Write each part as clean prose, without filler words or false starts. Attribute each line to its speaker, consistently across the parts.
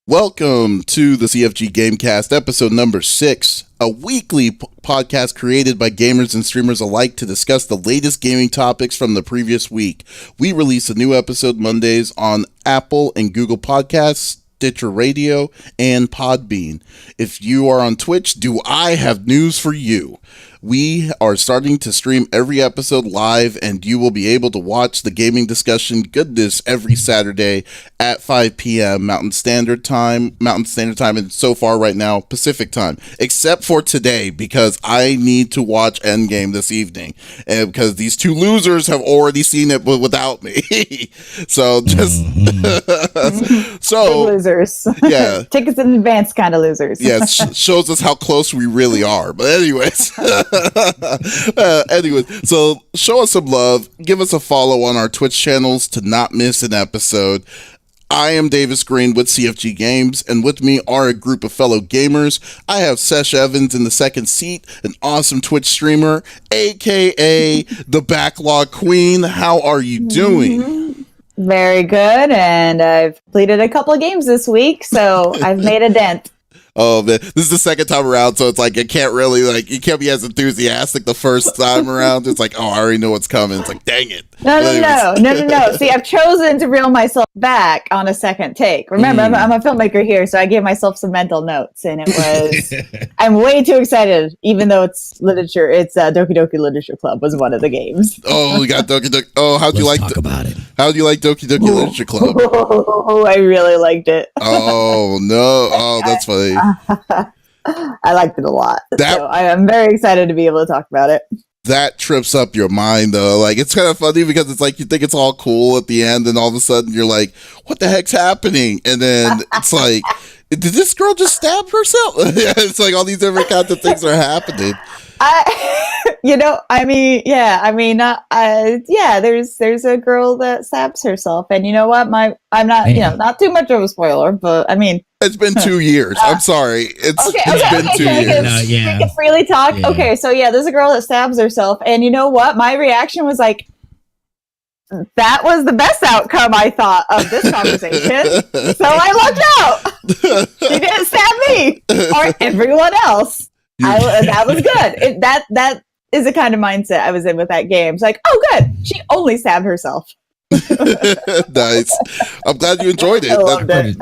Speaker 1: Welcome to the CFG Gamecast, episode number 6, a weekly podcast created by gamers and streamers alike to discuss the latest gaming topics from the previous week. We release a new episode Mondays on Apple and Google Podcasts, Stitcher Radio, and Podbean. If you are on Twitch, do I have news for you? We are starting to stream every episode live, and you will be able to watch the gaming discussion goodness every Saturday at 5 p.m. Mountain Standard Time, and so far right now, Pacific Time, except for today, because I need to watch Endgame this evening, and because these two losers have already seen it without me. So just
Speaker 2: Big losers.
Speaker 1: Yeah.
Speaker 2: Tickets in advance kind of losers.
Speaker 1: Yeah, shows us how close we really are. But anyways, so show us some love. Give us a follow on our Twitch channels to not miss an episode. I am Davis Green with CFG Games, and with me are a group of fellow gamers. I have Sesh Evans in the second seat, an awesome Twitch streamer, aka the Backlog Queen. How are you doing?
Speaker 2: Very good, and I've completed a couple of games this week, so I've made a dent.
Speaker 1: Oh man, this is the second time around, so it's like you can't be as enthusiastic the first time around. It's like, oh, I already know what's coming. It's like, dang it.
Speaker 2: No. See, I've chosen to reel myself back on a second take. Remember, I'm a filmmaker here, so I gave myself some mental notes, and it was I'm way too excited, even though it's literature. It's Doki Doki Literature Club was one of the games.
Speaker 1: Oh, we got Doki Doki. Oh, how'd you like
Speaker 3: talk about it?
Speaker 1: How'd you like Doki Doki Literature Club?
Speaker 2: Oh, I really liked it.
Speaker 1: Oh no! Oh, that's funny.
Speaker 2: I liked it a lot. So I am very excited to be able to talk about it.
Speaker 1: That trips up your mind, though. Like, it's kind of funny because it's like you think it's all cool at the end, and all of a sudden you're like, what the heck's happening? And then it's like, did this girl just stab herself? It's like all these different kinds of things are happening. There's a girl that stabs herself, and you know what? I'm not, not too much of a spoiler, but I mean, it's been 2 years. I'm sorry. It's been 2 years.
Speaker 2: We can freely talk. Yeah. Okay, so there's a girl that stabs herself, and you know what? My reaction was like, that was the best outcome, I thought, of this conversation. So I lucked out. She didn't stab me or everyone else. That was good. That is the kind of mindset I was in with that game. It's like, oh, good. She only stabbed herself.
Speaker 1: Nice. I'm glad you enjoyed it.
Speaker 2: I loved it.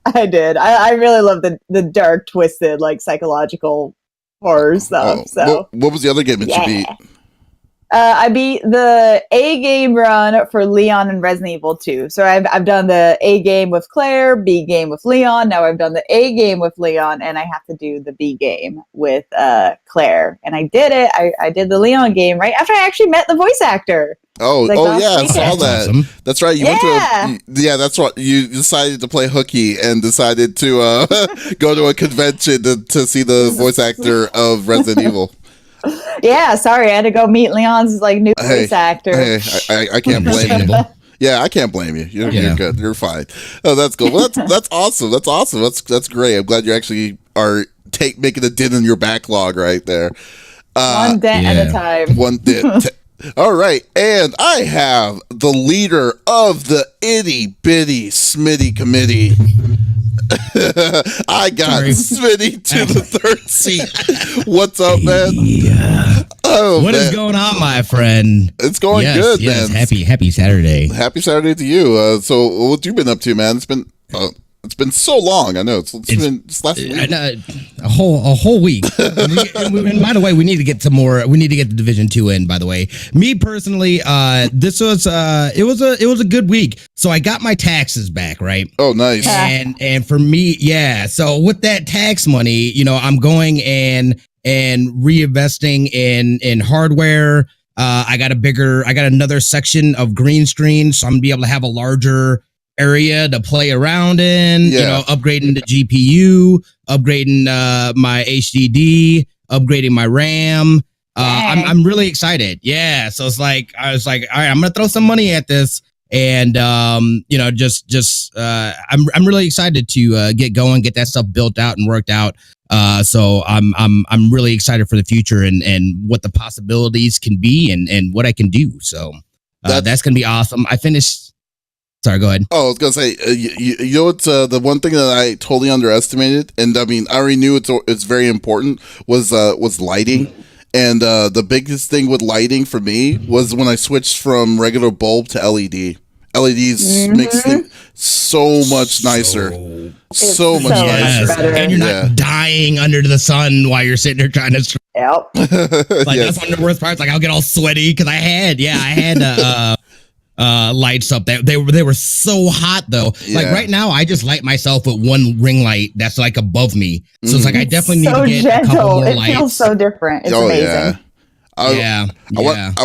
Speaker 2: I did. I really love the dark, twisted, like psychological horror stuff. So,
Speaker 1: what was the other game that you beat?
Speaker 2: I beat the A game run for Leon and Resident Evil 2. So I've done the A game with Claire, B game with Leon. Now I've done the A game with Leon, and I have to do the B game with Claire. And I did it. I did the Leon game right after I actually met the voice actor.
Speaker 1: I saw that. Awesome. That's right. You went to that's right. You decided to play hooky and decided to go to a convention to see the voice actor of Resident Evil.
Speaker 2: Yeah, sorry, I had to go meet Leon's new voice actor.
Speaker 1: I can't blame you. Yeah, I can't blame you. You're good. You're fine. Oh, that's cool. Well, that's awesome. That's awesome. That's great. I'm glad you actually are making a dent in your backlog right there.
Speaker 2: One dent at a time.
Speaker 1: One dent. All right, and I have the leader of the itty bitty Smitty committee. I got Smitty to the third seat. What's up, man?
Speaker 3: Yeah. What is going on, my friend?
Speaker 1: It's going good, man.
Speaker 3: Happy Saturday.
Speaker 1: Happy Saturday to you. So what you been up to, man? It's been so long. I know it's been last week.
Speaker 3: A whole week. And by the way, we need to get some more. We need to get the Division 2 in. By the way, me personally, this was it was a good week. So I got my taxes back, right?
Speaker 1: Oh, nice.
Speaker 3: And for me, yeah. So with that tax money, I'm going and reinvesting in hardware. I got another section of green screen, so I'm gonna be able to have a larger area to play around in, upgrading the GPU, upgrading my HDD, upgrading my RAM. I'm really excited. Yeah. So I was like, all right, I'm going to throw some money at this. And, I'm really excited to get going, get that stuff built out and worked out. So I'm really excited for the future and what the possibilities can be and what I can do. So that's going to be awesome. I finished Sorry, go ahead.
Speaker 1: Oh, I was gonna say, you know, it's the one thing that I totally underestimated, and I mean, I already knew it's very important was lighting, and the biggest thing with lighting for me was when I switched from regular bulb to LED. LEDs makes things so much nicer, so much nicer,
Speaker 3: and you're not dying under the sun while you're sitting there trying to.
Speaker 2: Yep.
Speaker 3: Like that's one of the worst parts. Like I'll get all sweaty because I had lights up there. They were so hot though. Like right now, I just light myself with one ring light that's like above me. So it's like I definitely need to get
Speaker 2: gentle.
Speaker 3: a couple more lights.
Speaker 2: It feels so different. It's amazing.
Speaker 1: I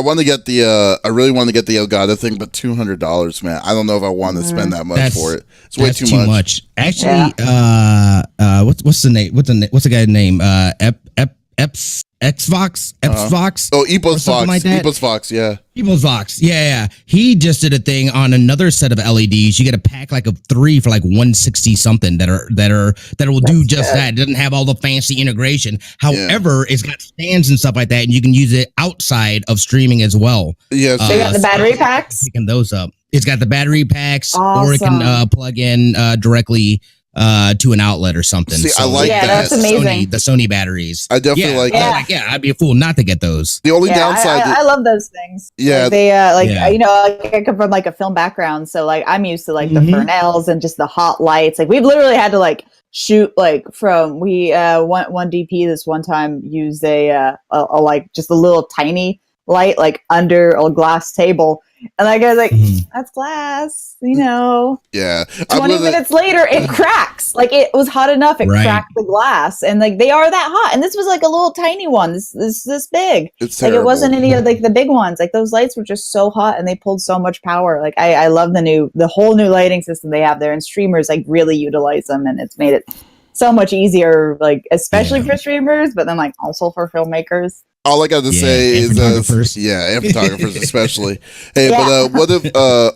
Speaker 1: want to get the. I really want to get the Elgato thing, but $200, man. I don't know if I want to spend that much for it. It's way too much.
Speaker 3: Actually, what's the name? What's the guy's name? Xbox.
Speaker 1: Oh, Epos Fox.
Speaker 3: Like
Speaker 1: Epos Fox, yeah.
Speaker 3: Epos Fox, yeah. He just did a thing on another set of LEDs. You get a pack like of 3 for like 160 something that will do just that. It doesn't have all the fancy integration. However, it's got stands and stuff like that, and you can use it outside of streaming as well.
Speaker 1: Yeah,
Speaker 2: so you got the battery packs.
Speaker 3: Picking those up. It's got the battery packs,
Speaker 2: awesome.
Speaker 3: or it can plug in directly to an outlet or something.
Speaker 1: See, I like that.
Speaker 2: That's amazing.
Speaker 3: The Sony batteries.
Speaker 1: I definitely like that.
Speaker 3: I'd be a fool not to get those.
Speaker 1: The only downside,
Speaker 2: I love those things.
Speaker 1: Yeah,
Speaker 2: like they you know, like I come from like a film background, so like I'm used to like the Fresnels and just the hot lights. Like we've literally had to like shoot like from one DP this one time used a like just a little tiny light like under a glass table. And like I was like, that's glass, you know.
Speaker 1: Yeah.
Speaker 2: 20 minutes later, it cracks. Like it was hot enough, it cracked the glass, and like they are that hot. And this was like a little tiny one, this big.
Speaker 1: It's terrible.
Speaker 2: Like it wasn't any of like the big ones. Like those lights were just so hot, and they pulled so much power. Like I love the whole new lighting system they have there, and streamers like really utilize them, and it's made it so much easier, like especially for streamers, but then like also for filmmakers.
Speaker 1: All I got to say is, and photographers especially. Hey, but what if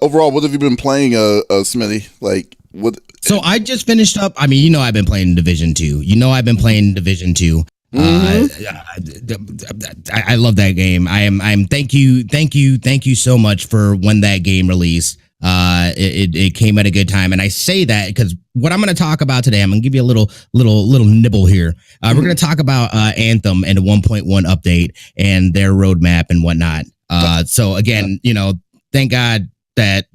Speaker 1: overall, what have you been playing, Smitty? Like what?
Speaker 3: So I just finished up. I mean, you know, I've been playing Division 2. You know, I've been playing Division 2. I love that game. I'm thank you so much for when that game released. It came at a good time, and I say that because what I'm going to talk about today, I'm going to give you a little nibble here. We're going to talk about Anthem and the 1.1 update and their roadmap and whatnot. So again, you know, thank God that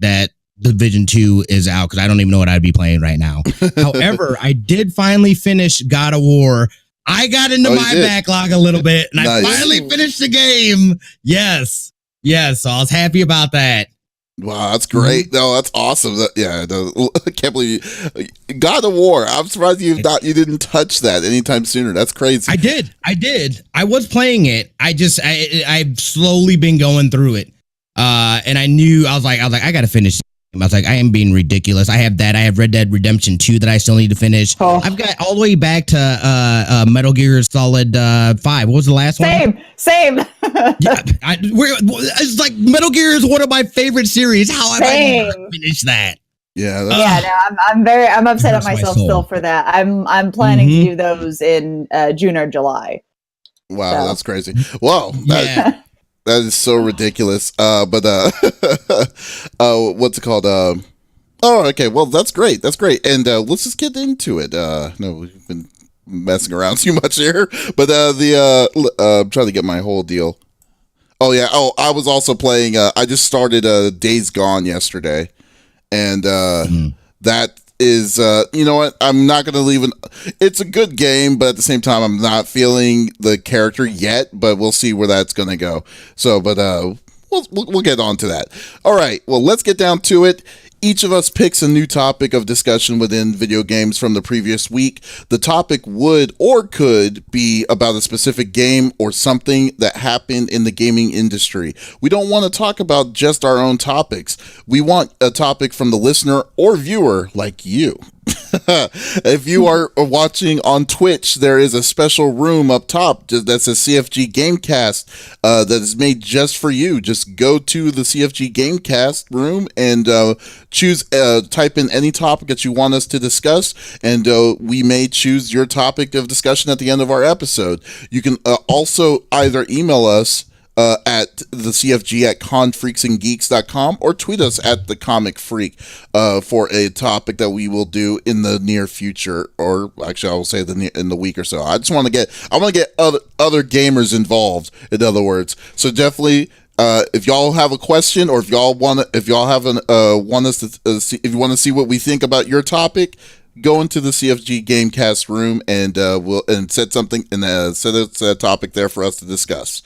Speaker 3: Division 2 is out because I don't even know what I'd be playing right now. However, I did finally finish God of War. I got into my backlog a little bit, and I finally finished the game. Yes. So I was happy about that.
Speaker 1: Wow, that's great. No, that's awesome. I can't believe you. God of War. I'm surprised you didn't touch that anytime sooner. That's crazy.
Speaker 3: I did. I was playing it. I've slowly been going through it. And I was like, I gotta finish. I was like, I am being ridiculous. I have that. I have Red Dead Redemption 2 that I still need to finish. Oh. I've got all the way back to Metal Gear Solid 5. What was the last one?
Speaker 2: Same.
Speaker 3: Yeah, it's like Metal Gear is one of my favorite series. How have I never finished that?
Speaker 1: Yeah.
Speaker 2: No, I'm upset at myself still for that. I'm planning to do those in June or July.
Speaker 1: Wow, that's crazy. Whoa. That is so ridiculous. But what's it called? Okay. Well, that's great. And let's just get into it. No, we've been messing around too much here. But I'm trying to get my whole deal. Oh yeah. Oh, I was also playing. I just started Days Gone yesterday, and that is you know what? I'm not gonna leave it's a good game, but at the same time I'm not feeling the character yet, but we'll see where that's gonna go. So but we'll get on to that. All right, well, let's get down to it. Each of us picks a new topic of discussion within video games from the previous week. The topic would or could be about a specific game or something that happened in the gaming industry. We don't want to talk about just our own topics. We want a topic from the listener or viewer like you. If you are watching on Twitch, there is a special room up top that says CFG Gamecast that is made just for you. Just go to the CFG Gamecast room and choose, type in any topic that you want us to discuss, and we may choose your topic of discussion at the end of our episode. You can also either email us at the CFG at confreaksandgeeks.com, or tweet us at the Comic Freak for a topic that we will do in the near future, or actually I will say in the week or so. I want to get other gamers involved, in other words. So definitely, if y'all have a question, or if y'all want to see what we think about your topic, go into the CFG Gamecast room and we'll set something and set a topic there for us to discuss.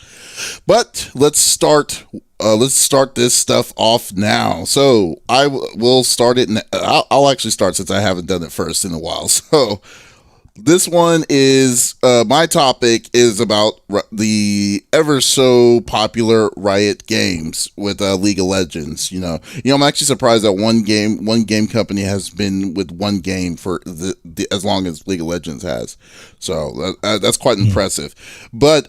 Speaker 1: But let's start this stuff off now. So I will start it. I'll actually start, since I haven't done it first in a while. So this one is my topic is about the ever so popular Riot Games with League of Legends. You know, I'm actually surprised that one game company has been with one game for as long as League of Legends has. So that's quite impressive. But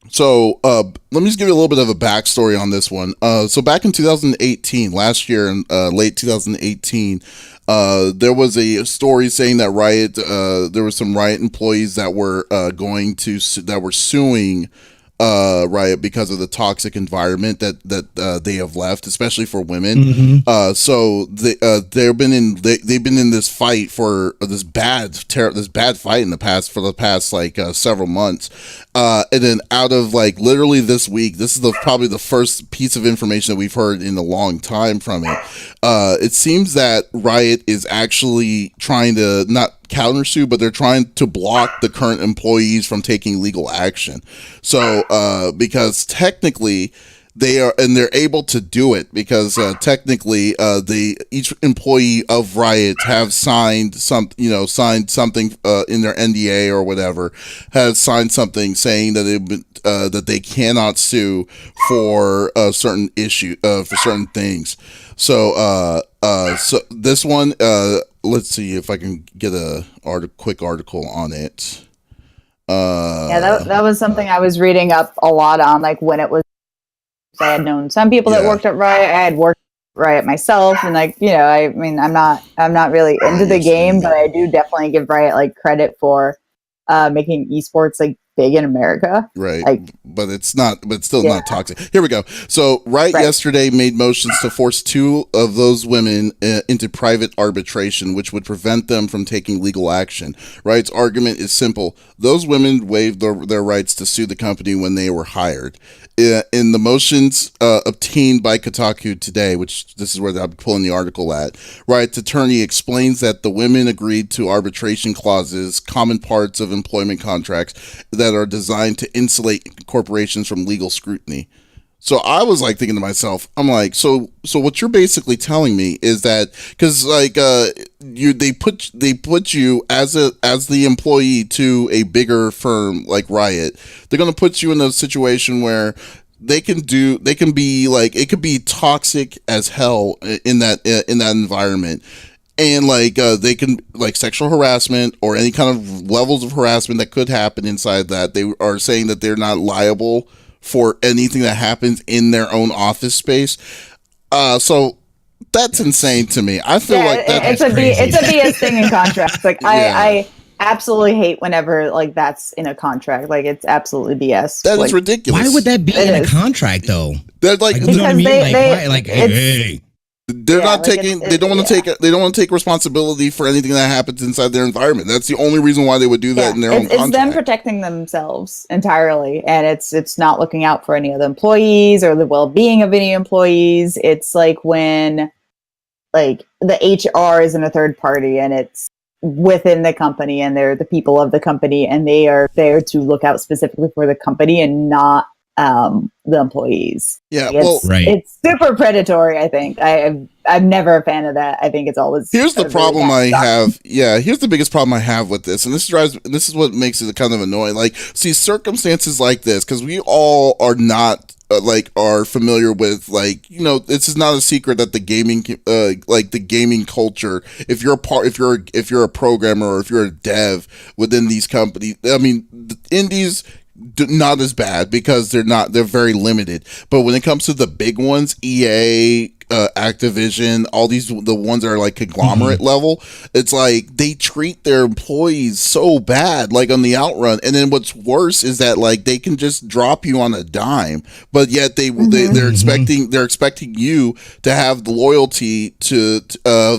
Speaker 1: so let me just give you a little bit of a backstory on this one. So back in 2018, last year, in late 2018. There was a story saying that there were some Riot employees that were suing Riot because of the toxic environment that they have left, especially for women. Mm-hmm. So they've been in this fight for this bad fight for the past like several months. And then out of like literally this week, this is probably the first piece of information that we've heard in a long time from it. It seems that Riot is actually trying to not countersue, but they're trying to block the current employees from taking legal action. So because technically they're able to do it because technically each employee of Riot have signed something in their NDA or whatever, has signed something saying that they cannot sue for a certain issue, for certain things. So this one, let's see if I can get a quick article on it.
Speaker 2: That was something I was reading up a lot on, like when it was. I had known some people that worked at Riot. I had worked at Riot myself, and like, you know, I mean, I'm not really into the game, but I do definitely give Riot like credit for making esports like big in America.
Speaker 1: Right. Like, but it's still not toxic. Here we go. So Riot yesterday made motions to force two of those women into private arbitration, which would prevent them from taking legal action. Riot's argument is simple. Those women waived their rights to sue the company when they were hired. In the motions obtained by Kotaku today, which this is where I'm pulling the article at, Riot's attorney explains that the women agreed to arbitration clauses, common parts of employment contracts that are designed to insulate corporations from legal scrutiny. So I was like thinking to myself, I'm like, so what you're basically telling me is that, because like they put you as the employee to a bigger firm like Riot, they're gonna put you in a situation where they can be like, it could be toxic as hell in that environment. And like they can, like, sexual harassment or any kind of levels of harassment that could happen inside that. They are saying that they're not liable for anything that happens in their own office space. So that's insane to me. I feel like it's a
Speaker 2: BS thing in contracts. Like I absolutely hate whenever like that's in a contract. Like it's absolutely BS.
Speaker 1: That is ridiculous.
Speaker 3: Why would that be in a contract though?
Speaker 1: They're like,
Speaker 3: you know what I mean? Hey.
Speaker 1: They're not taking. They don't want to take. They don't want to take responsibility for anything that happens inside their environment. That's the only reason why they would do that in their own contract.
Speaker 2: It's them protecting themselves entirely, and it's not looking out for any of the employees or the well-being of any employees. It's like when, like, the HR is in a third party, and it's within the company, and they're the people of the company, and they are there to look out specifically for the company and not the employees. It's super predatory. I think I'm never a fan of that. I think it's always.
Speaker 1: Here's the problem I have. Yeah, here's the biggest problem I have with this, and this is what makes it kind of annoying. Like, see, circumstances like this, because we all are not are familiar with, like, you know, this is not a secret that the gaming the gaming culture, if you're a programmer or if you're a dev within these companies, I mean, the indies not as bad because they're very limited, but when it comes to the big ones, EA, Activision, all the ones that are like conglomerate level. It's like they treat their employees so bad, like on the outrun. And then what's worse is that like they can just drop you on a dime, but yet they're expecting you to have the loyalty to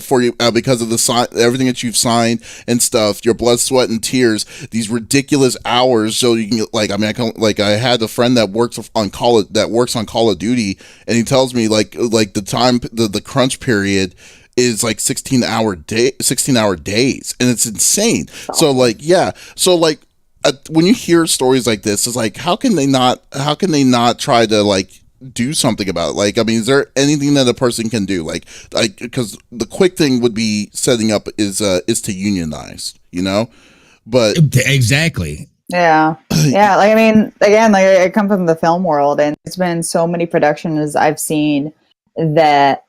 Speaker 1: for you because of everything that you've signed and stuff, your blood, sweat, and tears, these ridiculous hours. So you can I had a friend that works on Call of Duty, and he tells me like the time, the crunch period is like 16-hour days, and it's insane. So like, yeah. So like, when you hear stories like this, it's like, how can they not try to like do something about it? Like, I mean, is there anything that a person can do? Like, because the quick thing would be setting up is to unionize, you know? But
Speaker 3: exactly.
Speaker 2: Yeah. Yeah. Like, I mean, again, like I come from the film world, and it's been so many productions I've seen that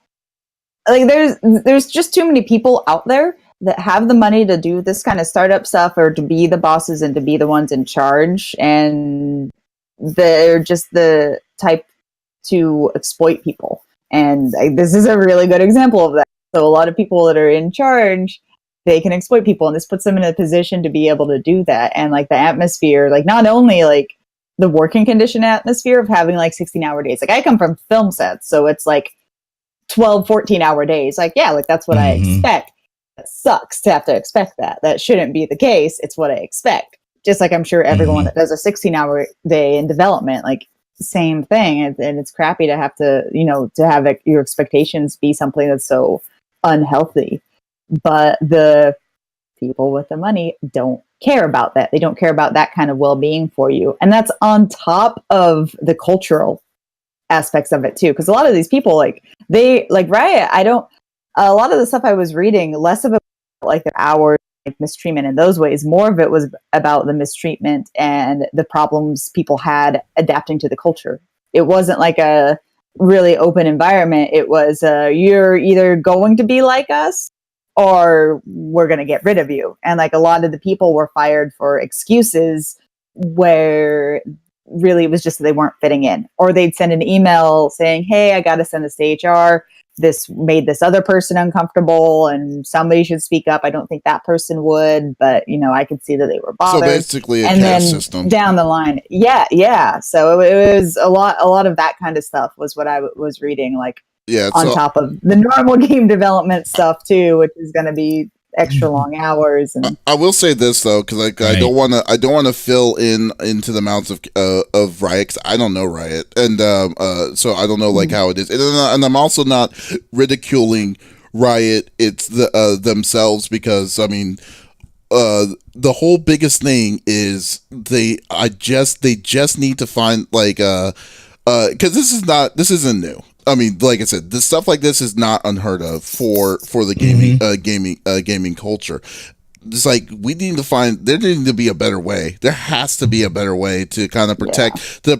Speaker 2: like there's just too many people out there that have the money to do this kind of startup stuff, or to be the bosses and to be the ones in charge. And they're just the type to exploit people. And this is a really good example of that. So a lot of people that are in charge, they can exploit people, and this puts them in a position to be able to do that. And like the atmosphere, like not only like the working condition atmosphere of having like 16-hour days. Like I come from film sets, so it's like 12, 14-hour days. Like, yeah, like that's what I expect. That sucks to have to expect that. That shouldn't be the case. It's what I expect. Just like I'm sure everyone that does a 16-hour day in development, like same thing. And it's crappy to have to, to have your expectations be something that's so unhealthy. But the people with the money don't care about that. They don't care about that kind of well-being for you. And that's on top of the cultural aspects of it too. Because a lot of these people, like Riot, a lot of the stuff I was reading, less of it like their hours, like mistreatment in those ways. More of it was about the mistreatment and the problems people had adapting to the culture. It wasn't like a really open environment. It was, you're either going to be like us or we're going to get rid of you. And like a lot of the people were fired for excuses where really it was just that they weren't fitting in, or they'd send an email saying, hey, I got to send this to HR. This made this other person uncomfortable and somebody should speak up. I don't think that person would, but I could see that they were bothered.
Speaker 1: So basically a caste system.
Speaker 2: Down the line. Yeah. So it was a lot of that kind of stuff was what I was reading, like on top of the normal game development stuff too, which is going to be extra long hours. And
Speaker 1: I will say this though, because like I don't want to fill into the mouths of Riot, 'cause I don't know Riot, and so I don't know like how it is, and I'm also not ridiculing Riot. It's themselves, because I mean the whole biggest thing is they just need to find like because this isn't new. I mean, like I said, this stuff like this is not unheard of for the gaming culture. It's like there needs to be a better way. There has to be a better way to kind of protect the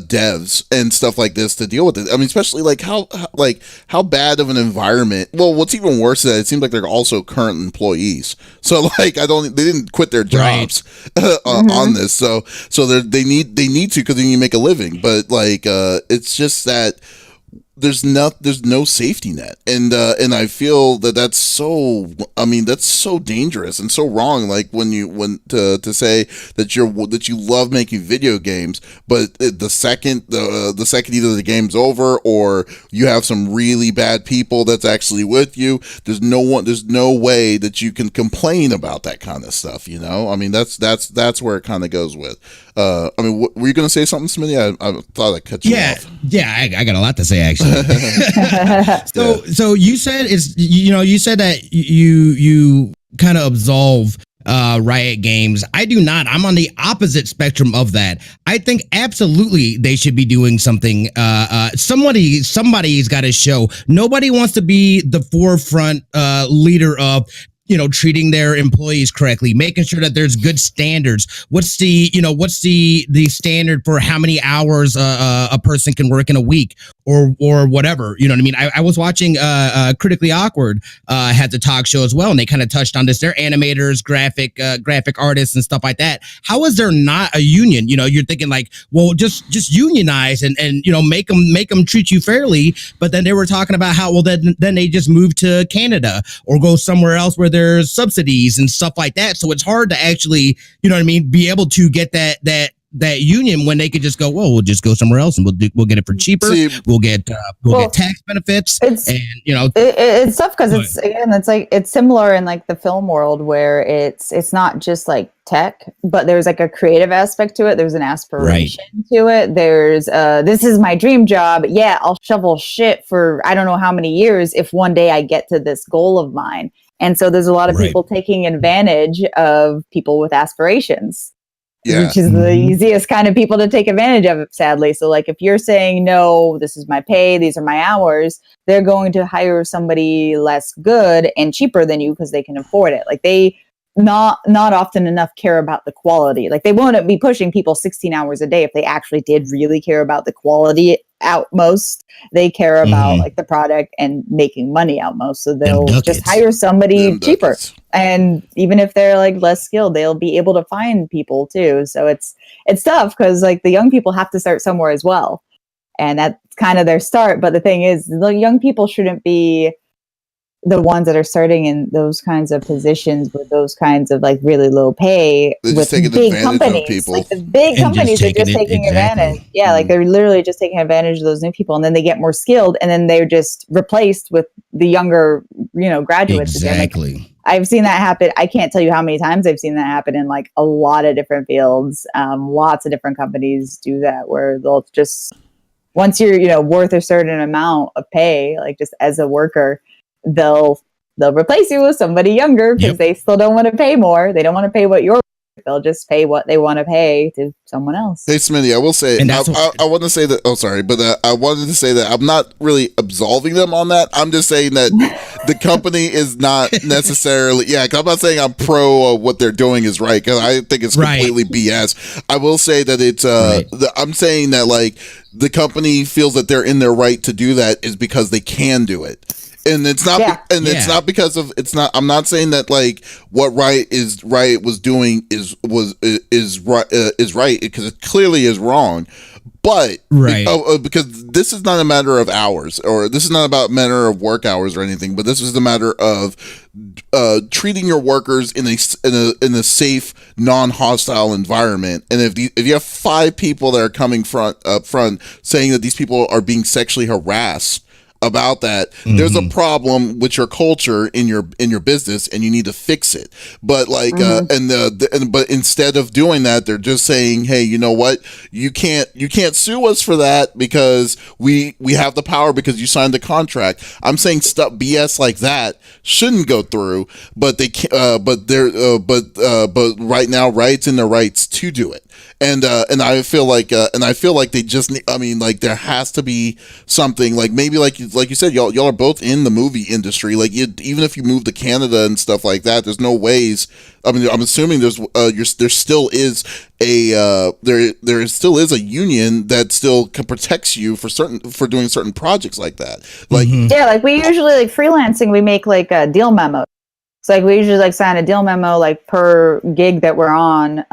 Speaker 1: devs and stuff like this to deal with it. I mean, especially like how bad of an environment. Well, what's even worse is that it seems like they're also current employees. So like they didn't quit their jobs on this. So they need to, because they need to make a living. But like it's just that there's no safety net, and I feel that's so dangerous and so wrong. Like when to say that you love making video games, but the second either the game's over or you have some really bad people that's actually with you, there's no way that you can complain about that kind of stuff. I mean, that's where it kind of goes with. I mean, were you going to say something, Smitty? I thought I cut you off.
Speaker 3: Yeah, I got a lot to say actually. So you said you said that you kind of absolve Riot Games. I do not. I'm on the opposite spectrum of that. I think absolutely they should be doing something. Somebody's got to show. Nobody wants to be the forefront leader of treating their employees correctly, making sure that there's good standards. What's the standard for how many hours a person can work in a week? or whatever. You know what I mean? I was watching Critically Awkward had the talk show as well, and they kind of touched on this. They're animators, graphic artists and stuff like that. How is there not a union? You know, you're thinking like, well, just unionize and you know, make them treat you fairly. But then they were talking about how, well, then they just move to Canada or go somewhere else where there's subsidies and stuff like that. So it's hard to actually, you know what I mean, be able to get that union when they could just go, well, we'll just go somewhere else and we'll get it for cheaper. We'll get tax benefits, and you know,
Speaker 2: it's tough because it's similar in like the film world where it's not just like tech, but there's like a creative aspect to it. There's an aspiration to it. There's this is my dream job. Yeah, I'll shovel shit for I don't know how many years if one day I get to this goal of mine. And so there's a lot of people taking advantage of people with aspirations. Yeah. Which is the easiest kind of people to take advantage of, sadly. So like if you're saying, no, this is my pay, these are my hours, they're going to hire somebody less good and cheaper than you because they can afford it. Like they not often enough care about the quality. Like they won't be pushing people 16 hours a day if they actually did really care about the quality out most. They care about like the product and making money out most. So they'll just hire somebody cheaper. And even if they're like less skilled, they'll be able to find people too. So it's tough because like the young people have to start somewhere as well. And that's kind of their start. But the thing is, the young people shouldn't be the ones that are starting in those kinds of positions with those kinds of like really low pay with big companies. Like the big companies are just taking advantage. Yeah, like they're literally just taking advantage of those new people, and then they get more skilled, and then they're just replaced with the younger, you know, graduates.
Speaker 3: Exactly.
Speaker 2: Like, I've seen that happen. I can't tell you how many times I've seen that happen in like a lot of different fields. Lots of different companies do that where they'll just once you're, you know, worth a certain amount of pay, like just as a worker, they'll replace you with somebody younger because they still don't want to pay more. They don't want to pay what you're worth. They'll just pay what they want to pay to someone else.
Speaker 1: Hey, Smitty, I will say, I want to say that, oh, sorry, but I wanted to say that I'm not really absolving them on that. I'm just saying that the company is not necessarily, I'm not saying I'm pro what they're doing is right, because I think it's completely BS. I will say that it's, I'm saying that like the company feels that they're in their right to do that is because they can do it. And it's not, it's not because of, it's not, I'm not saying that like what Riot was doing is right, because it clearly is wrong. But because this is not a matter of hours, or this is not about matter of work hours or anything, but this is the matter of treating your workers in a safe, non-hostile environment. And if you have 5 people that are coming up front saying that these people are being sexually harassed about that, there's a problem with your culture in your business, and you need to fix it. But like but instead of doing that, they're just saying, hey, you know what, you can't sue us for that because we have the power because you signed the contract. I'm saying stuff BS like that shouldn't go through, but they can't, but right now Riot's in their rights to do it. And I feel like they just need, I mean, like there has to be something, like maybe like you said, y'all are both in the movie industry. Like even if you move to Canada and stuff like that, there's no ways. I mean, I'm assuming there still is a union that still protects you for doing certain projects like that. Like
Speaker 2: like we usually like freelancing, we make like a deal memo. So like we usually like sign a deal memo like per gig that we're on,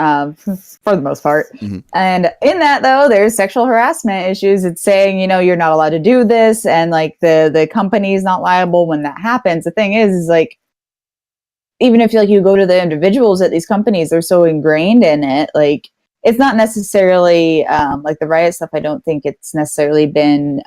Speaker 2: for the most part. And in that though, there's sexual harassment issues. It's saying, you know, you're not allowed to do this, and like the company is not liable when that happens. The thing is like, even if like you go to the individuals at these companies, they're so ingrained in it. Like it's not necessarily like the Riot stuff. I don't think it's necessarily been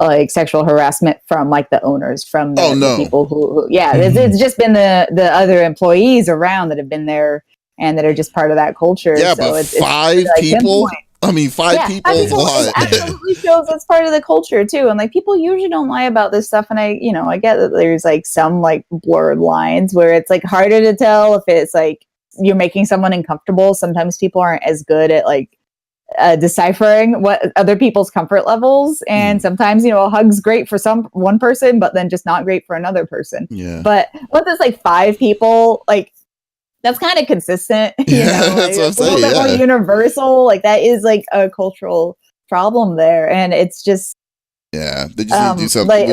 Speaker 2: like sexual harassment from like the owners, from the people who it's just been the other employees around that have been there and that are just part of that culture.
Speaker 1: Yeah, so but 5 people. I mean, 5 people is a lot.
Speaker 2: It absolutely shows it's part of the culture too. And like people usually don't lie about this stuff. And I get that there's like some like blurred lines where it's like harder to tell if it's like you're making someone uncomfortable. Sometimes people aren't as good at like deciphering what other people's comfort levels, and sometimes, you know, a hug's great for one person, but then just not great for another person. But with this like 5 people, like that's kind of consistent, you know, like, that's what I'm saying, a little bit more universal. Like that is like a cultural problem there, and it's just
Speaker 1: Yeah, they just need to do something.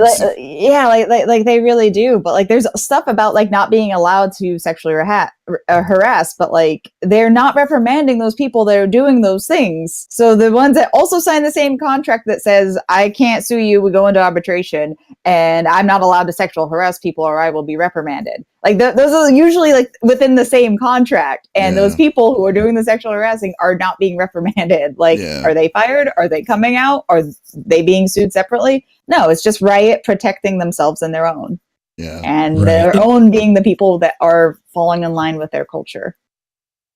Speaker 2: Like they really do. But like, there's stuff about like not being allowed to sexually harass, but like they're not reprimanding those people that are doing those things. So the ones that also sign the same contract that says I can't sue you, we go into arbitration, and I'm not allowed to sexual harass people, or I will be reprimanded. Like those are usually like within the same contract, and those people who are doing the sexual harassing are not being reprimanded. Like, are they fired? Are they coming out? Are they being sued separately? No, it's just Riot protecting themselves and their own. Yeah, and their own being the people that are falling in line with their culture.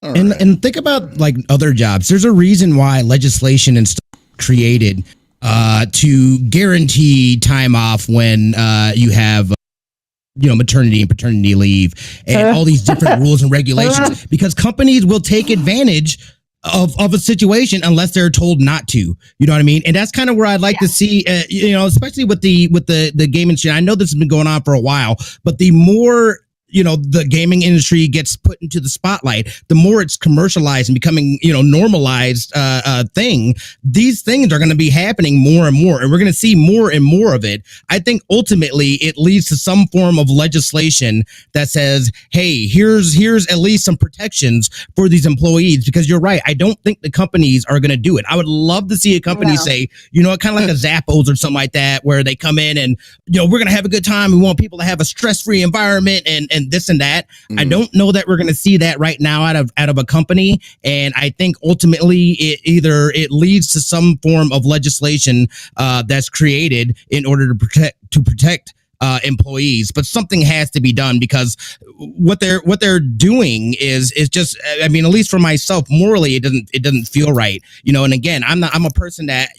Speaker 3: And think about like other jobs. There's a reason why legislation and stuff created to guarantee time off when you have maternity and paternity leave and all these different rules and regulations, because companies will take advantage of a situation unless they're told not to. You know what I mean? And that's kind of where I'd like to see, especially with the gaming industry. I know this has been going on for a while, but the more the gaming industry gets put into the spotlight, the more it's commercialized and becoming, normalized thing. These things are going to be happening more and more, and we're going to see more and more of it. I think ultimately it leads to some form of legislation that says, hey, here's at least some protections for these employees, because you're right. I don't think the companies are going to do it. I would love to see a company say, kind of like a Zappos or something like that, where they come in and, we're going to have a good time. We want people to have a stress-free environment and this and that. I don't know that we're going to see that right now out of a company. And I think ultimately it leads to some form of legislation that's created in order to protect employees. But something has to be done, because what they're doing is just, I mean, at least for myself, morally, it doesn't feel right. And again, I'm a person that,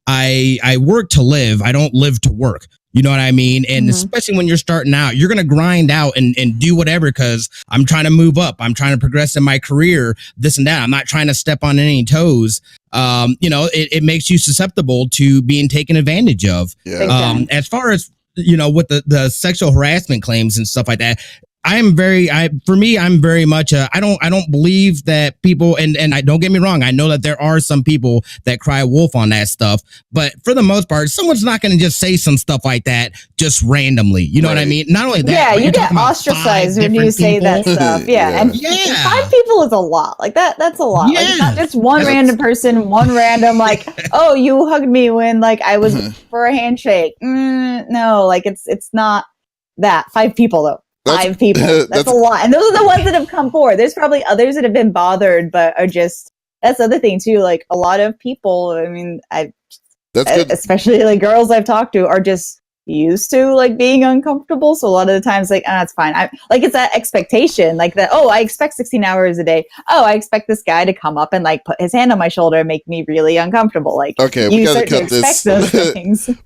Speaker 3: I work to live. I don't live to work. You know what I mean? And especially when you're starting out, you're going to grind out and do whatever, because I'm trying to move up. I'm trying to progress in my career, this and that. I'm not trying to step on any toes. It makes you susceptible to being taken advantage of. Yeah. As far as, with the sexual harassment claims and stuff like that, I'm very much I don't believe that people, and I don't get me wrong, I know that there are some people that cry wolf on that stuff, but for the most part, someone's not going to just say some stuff like that just randomly. You know what I mean? Not only that,
Speaker 2: you get ostracized when you say that stuff. And 5 people is a lot. Like that's a lot. Like, it's not just one random person, one random like, oh, you hugged me when like I was for a handshake. No, like it's not that. 5 people though. 5 people. That's a lot. And those are the ones that have come forward. There's probably others that have been bothered, but are just, that's the other thing too. Like a lot of people, I mean, especially like girls I've talked to are just used to like being uncomfortable. So a lot of the times like, it's fine. It's that expectation, like that, oh, I expect 16 hours a day. Oh, I expect this guy to come up and like put his hand on my shoulder and make me really uncomfortable. Like,
Speaker 1: okay, we got to cut this.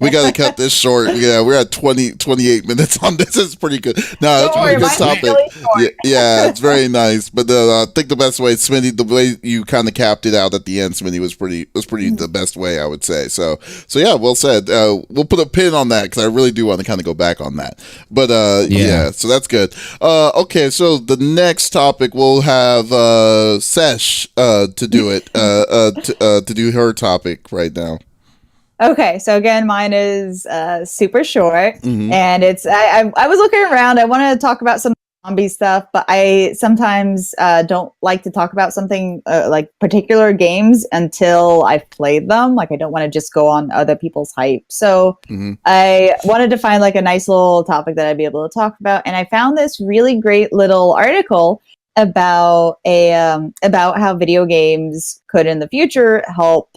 Speaker 1: We got to cut this short. Yeah, we're at 28 minutes on this. It's pretty good. No, that's a pretty good topic. Really yeah, it's very nice. But I think the best way, Smitty, the way you kind of capped it out at the end, Smitty, was pretty the best way, I would say. So yeah, well said. We'll put a pin on that, because I really do want to kind of go back on that. But so that's good. Okay, so the next topic we'll have Sesh to do it, to do her topic right now.
Speaker 2: Okay, so again, mine is super short, and it's I was looking around. I wanted to talk about some zombie stuff, but I sometimes don't like to talk about something like particular games until I've played them. Like I don't want to just go on other people's hype. So I wanted to find like a nice little topic that I'd be able to talk about, and I found this really great little article about about how video games could in the future help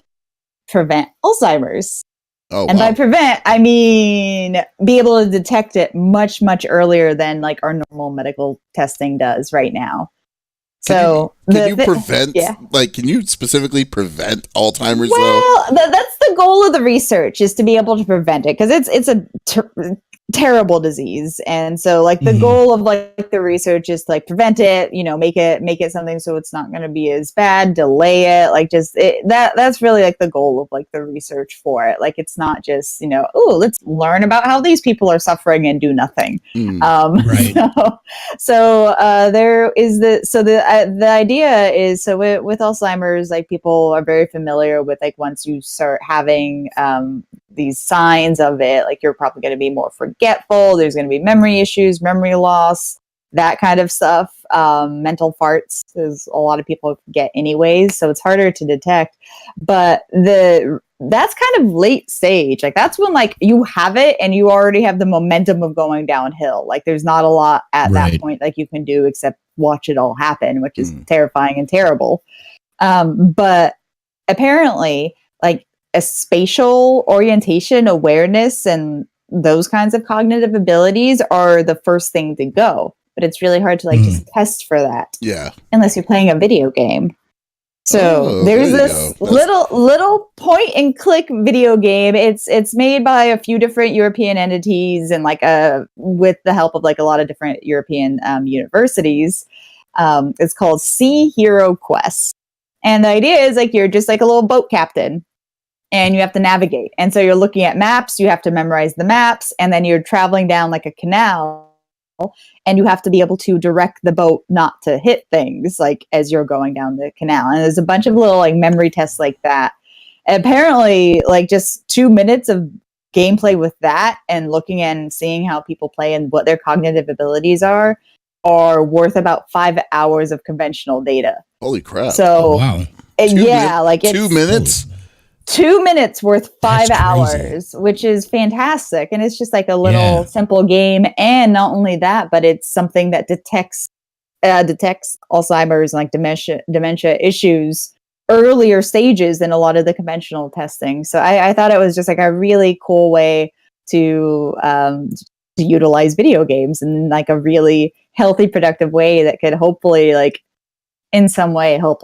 Speaker 2: prevent Alzheimer's. Oh, and by prevent, I mean be able to detect it much, much earlier than like our normal medical testing does right now. So
Speaker 1: can you prevent? Like, can you specifically prevent Alzheimer's?
Speaker 2: Well, that's the goal of the research, is to be able to prevent it, because it's a terrible disease. And so like the goal of like the research is to like prevent it, make it something so it's not going to be as bad, delay it, like that's really like the goal of like the research for it. Like it's not just, let's learn about how these people are suffering and do nothing.
Speaker 3: Right.
Speaker 2: So there is the idea is, so with Alzheimer's, like people are very familiar with like once you start having these signs of it, like you're probably going to be more forgetful, there's going to be memory issues, memory loss, that kind of stuff. Mental farts is a lot of people get anyways, so it's harder to detect. But that's kind of late stage. Like that's when like you have it and you already have the momentum of going downhill. Like there's not a lot at that point like you can do except watch it all happen, which is terrifying and terrible. But apparently like a spatial orientation awareness and those kinds of cognitive abilities are the first thing to go. But it's really hard to like just test for that.
Speaker 1: Yeah.
Speaker 2: Unless you're playing a video game. So there's this little point and click video game. It's made by a few different European entities and like with the help of like a lot of different European universities. It's called Sea Hero Quest. And the idea is like you're just like a little boat captain. And you have to navigate. And so you're looking at maps, you have to memorize the maps, and then you're traveling down like a canal, and you have to be able to direct the boat not to hit things like as you're going down the canal. And there's a bunch of little like memory tests like that. And apparently, like just 2 minutes of gameplay with that and looking and seeing how people play and what their cognitive abilities are worth about 5 hours of conventional data.
Speaker 1: Holy crap.
Speaker 2: So,
Speaker 3: wow.
Speaker 2: It's
Speaker 1: 2 minutes?
Speaker 2: 2 minutes worth 5 hours, which is fantastic. And it's just like a little simple game. And not only that, but it's something that detects Alzheimer's and like dementia issues earlier stages than a lot of the conventional testing. So I thought it was just like a really cool way to utilize video games in like a really healthy, productive way that could hopefully like in some way help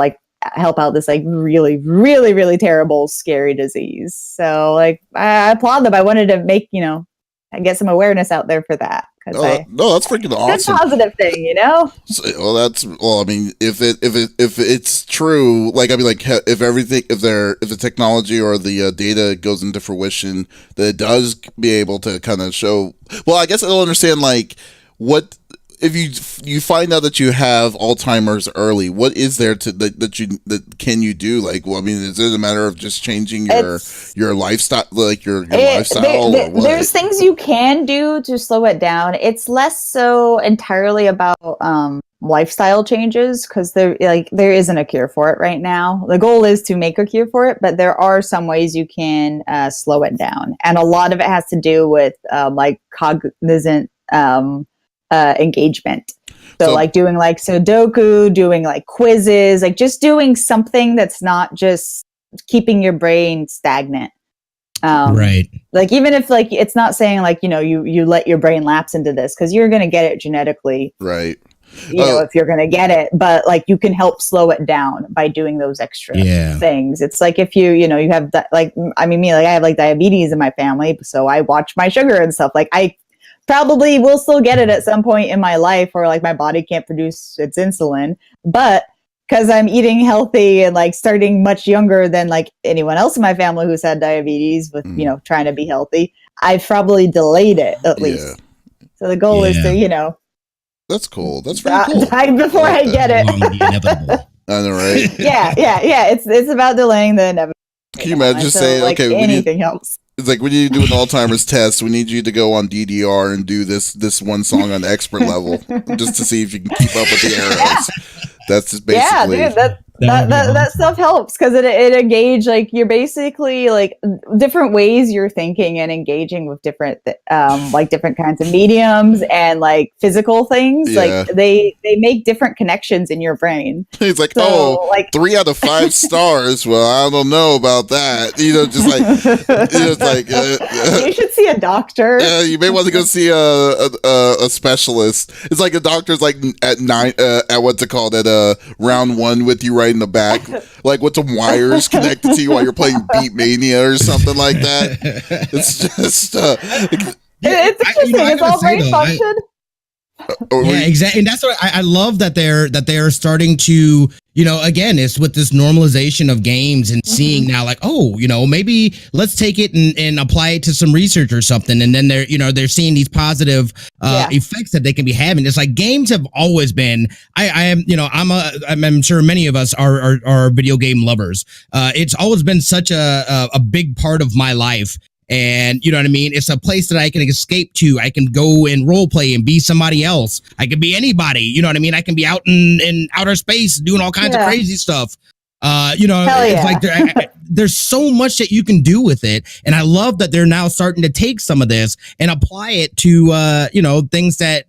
Speaker 2: out this like really, really, really terrible, scary disease. So like I applaud them. I wanted to make, get some awareness out there for that.
Speaker 1: No, that's freaking awesome.
Speaker 2: Good positive thing,
Speaker 1: So, I mean, if it's true, like I mean, like if the technology or the data goes into fruition, that it does be able to kind of show. Well, I guess I don't understand like what. If you find out that you have Alzheimer's early, what is there that can you do? Like, well, I mean, is it a matter of just changing your lifestyle, like your lifestyle? Or what? There's
Speaker 2: things you can do to slow it down. It's less so entirely about lifestyle changes because there isn't a cure for it right now. The goal is to make a cure for it, but there are some ways you can slow it down, and a lot of it has to do with like cognizant engagement. So like doing like Sudoku, doing like quizzes, like just doing something that's not just keeping your brain stagnant.
Speaker 3: Right.
Speaker 2: Like even if like it's not saying like, you let your brain lapse into this because you're going to get it genetically.
Speaker 1: Right.
Speaker 2: If you're going to get it, but like you can help slow it down by doing those extra things. It's like if you have I have like diabetes in my family, so I watch my sugar and stuff. Like I probably will still get it at some point in my life or like my body can't produce its insulin, but because I'm eating healthy and like starting much younger than like anyone else in my family who's had diabetes with, trying to be healthy, I've probably delayed it at least. So the goal is to,
Speaker 1: that's cool. That's pretty cool.
Speaker 2: Die before I get it.
Speaker 1: I know, right?
Speaker 2: Yeah. It's about delaying the inevitable.
Speaker 1: Can you imagine just saying,
Speaker 2: like
Speaker 1: okay,
Speaker 2: anything helps.
Speaker 1: It's like we need to do an Alzheimer's test. We need you to go on DDR and do this one song on expert level just to see if you can keep up with the arrows. That's just basically.
Speaker 2: Yeah, dude, that stuff helps because it engage like you're basically like different ways you're thinking and engaging with different like different kinds of mediums and like physical things. Like they make different connections in your brain.
Speaker 1: It's like, like 3 out of 5 stars. Well, I don't know about that. Just like it's like
Speaker 2: you should see a doctor.
Speaker 1: You may want to go see a specialist. It's like a doctor's like at 9 at what's it called at round 1 with you right in the back, like with some wires connected to you while you're playing Beat Mania or something like that. It's just
Speaker 2: It's interesting. It's all brain function.
Speaker 3: Yeah, exactly. And that's what I love that they're starting to, again, it's with this normalization of games and seeing now like, oh, maybe let's take it and apply it to some research or something. And then they're seeing these positive effects that they can be having. It's like games have always been, I'm sure many of us are video game lovers. It's always been such a big part of my life. And you know what I mean? It's a place that I can escape to. I can go and role play and be somebody else. I can be anybody. You know what I mean? I can be out in outer space doing all kinds of crazy stuff. It's like there's so much that you can do with it. And I love that they're now starting to take some of this and apply it to, things that,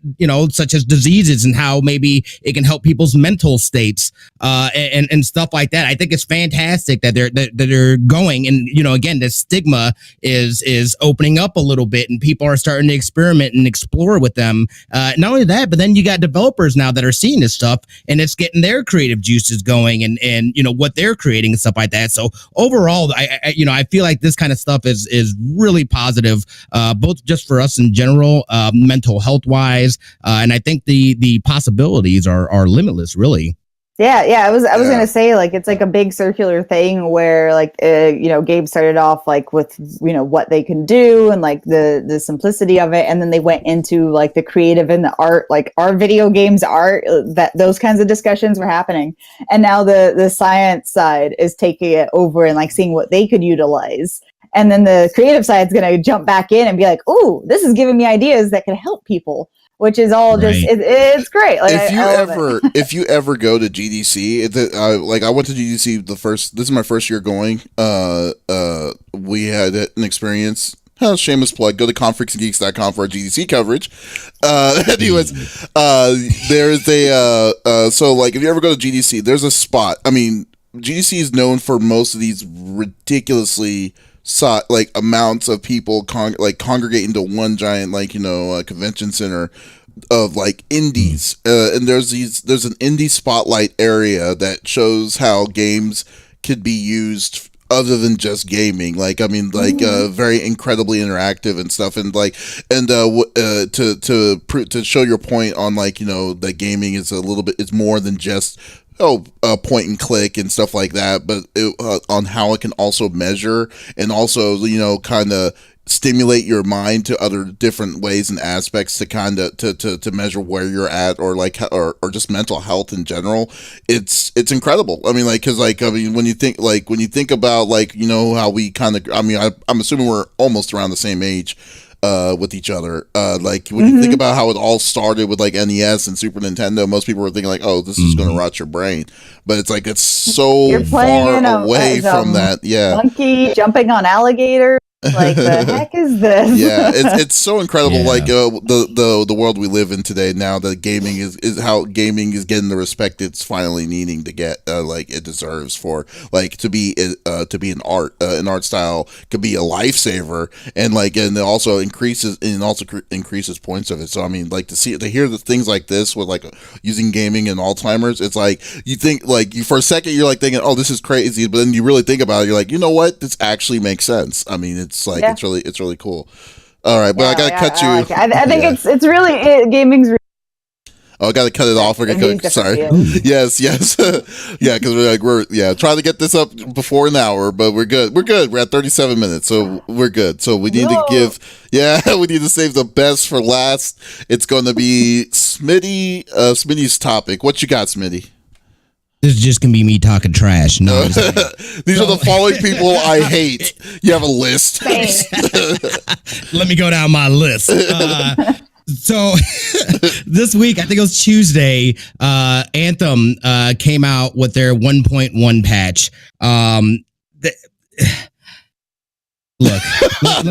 Speaker 3: such as diseases and how maybe it can help people's mental states, and stuff like that. I think it's fantastic that they're going and, again, the stigma is opening up a little bit and people are starting to experiment and explore with them. Not only that, but then you got developers now that are seeing this stuff and it's getting their creative juices going and what they're creating and stuff like that. So overall, I feel like this kind of stuff is really positive, both just for us in general, mental health wise, and I think the possibilities are limitless, really.
Speaker 2: I was gonna say, like, it's like a big circular thing where like games started off like with what they can do and like the simplicity of it, and then they went into like the creative and the art, like our video games art, that those kinds of discussions were happening, and now the science side is taking it over and like seeing what they could utilize, and then the creative side is gonna jump back in and be like, oh, this is giving me ideas that can help people. Which is all just it's great. Like,
Speaker 1: if you ever go to GDC, like I went to GDC this is my first year going. We had an experience. Shameless plug. Go to conferencegeeks.com for our GDC coverage. Anyways, there's so like if you ever go to GDC, there's a spot. I mean, GDC is known for most of these ridiculously like amounts of people congregate into one giant convention center of like indies, and there's an indie spotlight area that shows how games could be used other than just gaming, very incredibly interactive and stuff, and to show your point on that gaming is it's more than just point and click and stuff like that, but on how it can also measure and also kind of stimulate your mind to other different ways and aspects to kind of to measure where you're at, or just mental health in general. It's incredible. I mean, when you think about how we kind of, I'm assuming we're almost around the same age with each other. When you think about how it all started with like NES and Super Nintendo, most people were thinking like, oh, this is going to rot your brain. But it's like, it's so far away from that. Yeah.
Speaker 2: Monkey jumping on alligator. Like, the heck is this?
Speaker 1: Yeah, it's so incredible. Yeah. Like the world we live in today now, that gaming is how gaming is getting the respect it's finally needing to get, like it deserves, for like to be an art style, could be a lifesaver, and it also increases points of it. So I mean, like to hear the things like this with like using gaming and Alzheimer's, it's like you think for a second you're like thinking, oh, this is crazy, but then you really think about it, you're like, you know what, this actually makes sense. I mean, it's really cool. All right, but I gotta cut you.
Speaker 2: I think it's really gaming's.
Speaker 1: Oh, I gotta cut it off. Sorry. Yes. Yeah, because we're trying to get this up before an hour, but we're good. We're at 37 minutes, so we're good. So we need to we need to save the best for last. It's going to be Smitty's topic. What you got, Smitty?
Speaker 3: This is just gonna be me talking trash. No,
Speaker 1: these are the following people I hate. You have a list.
Speaker 3: Let me go down my list. So this week, I think it was Tuesday, Anthem came out with their 1.1 patch. Let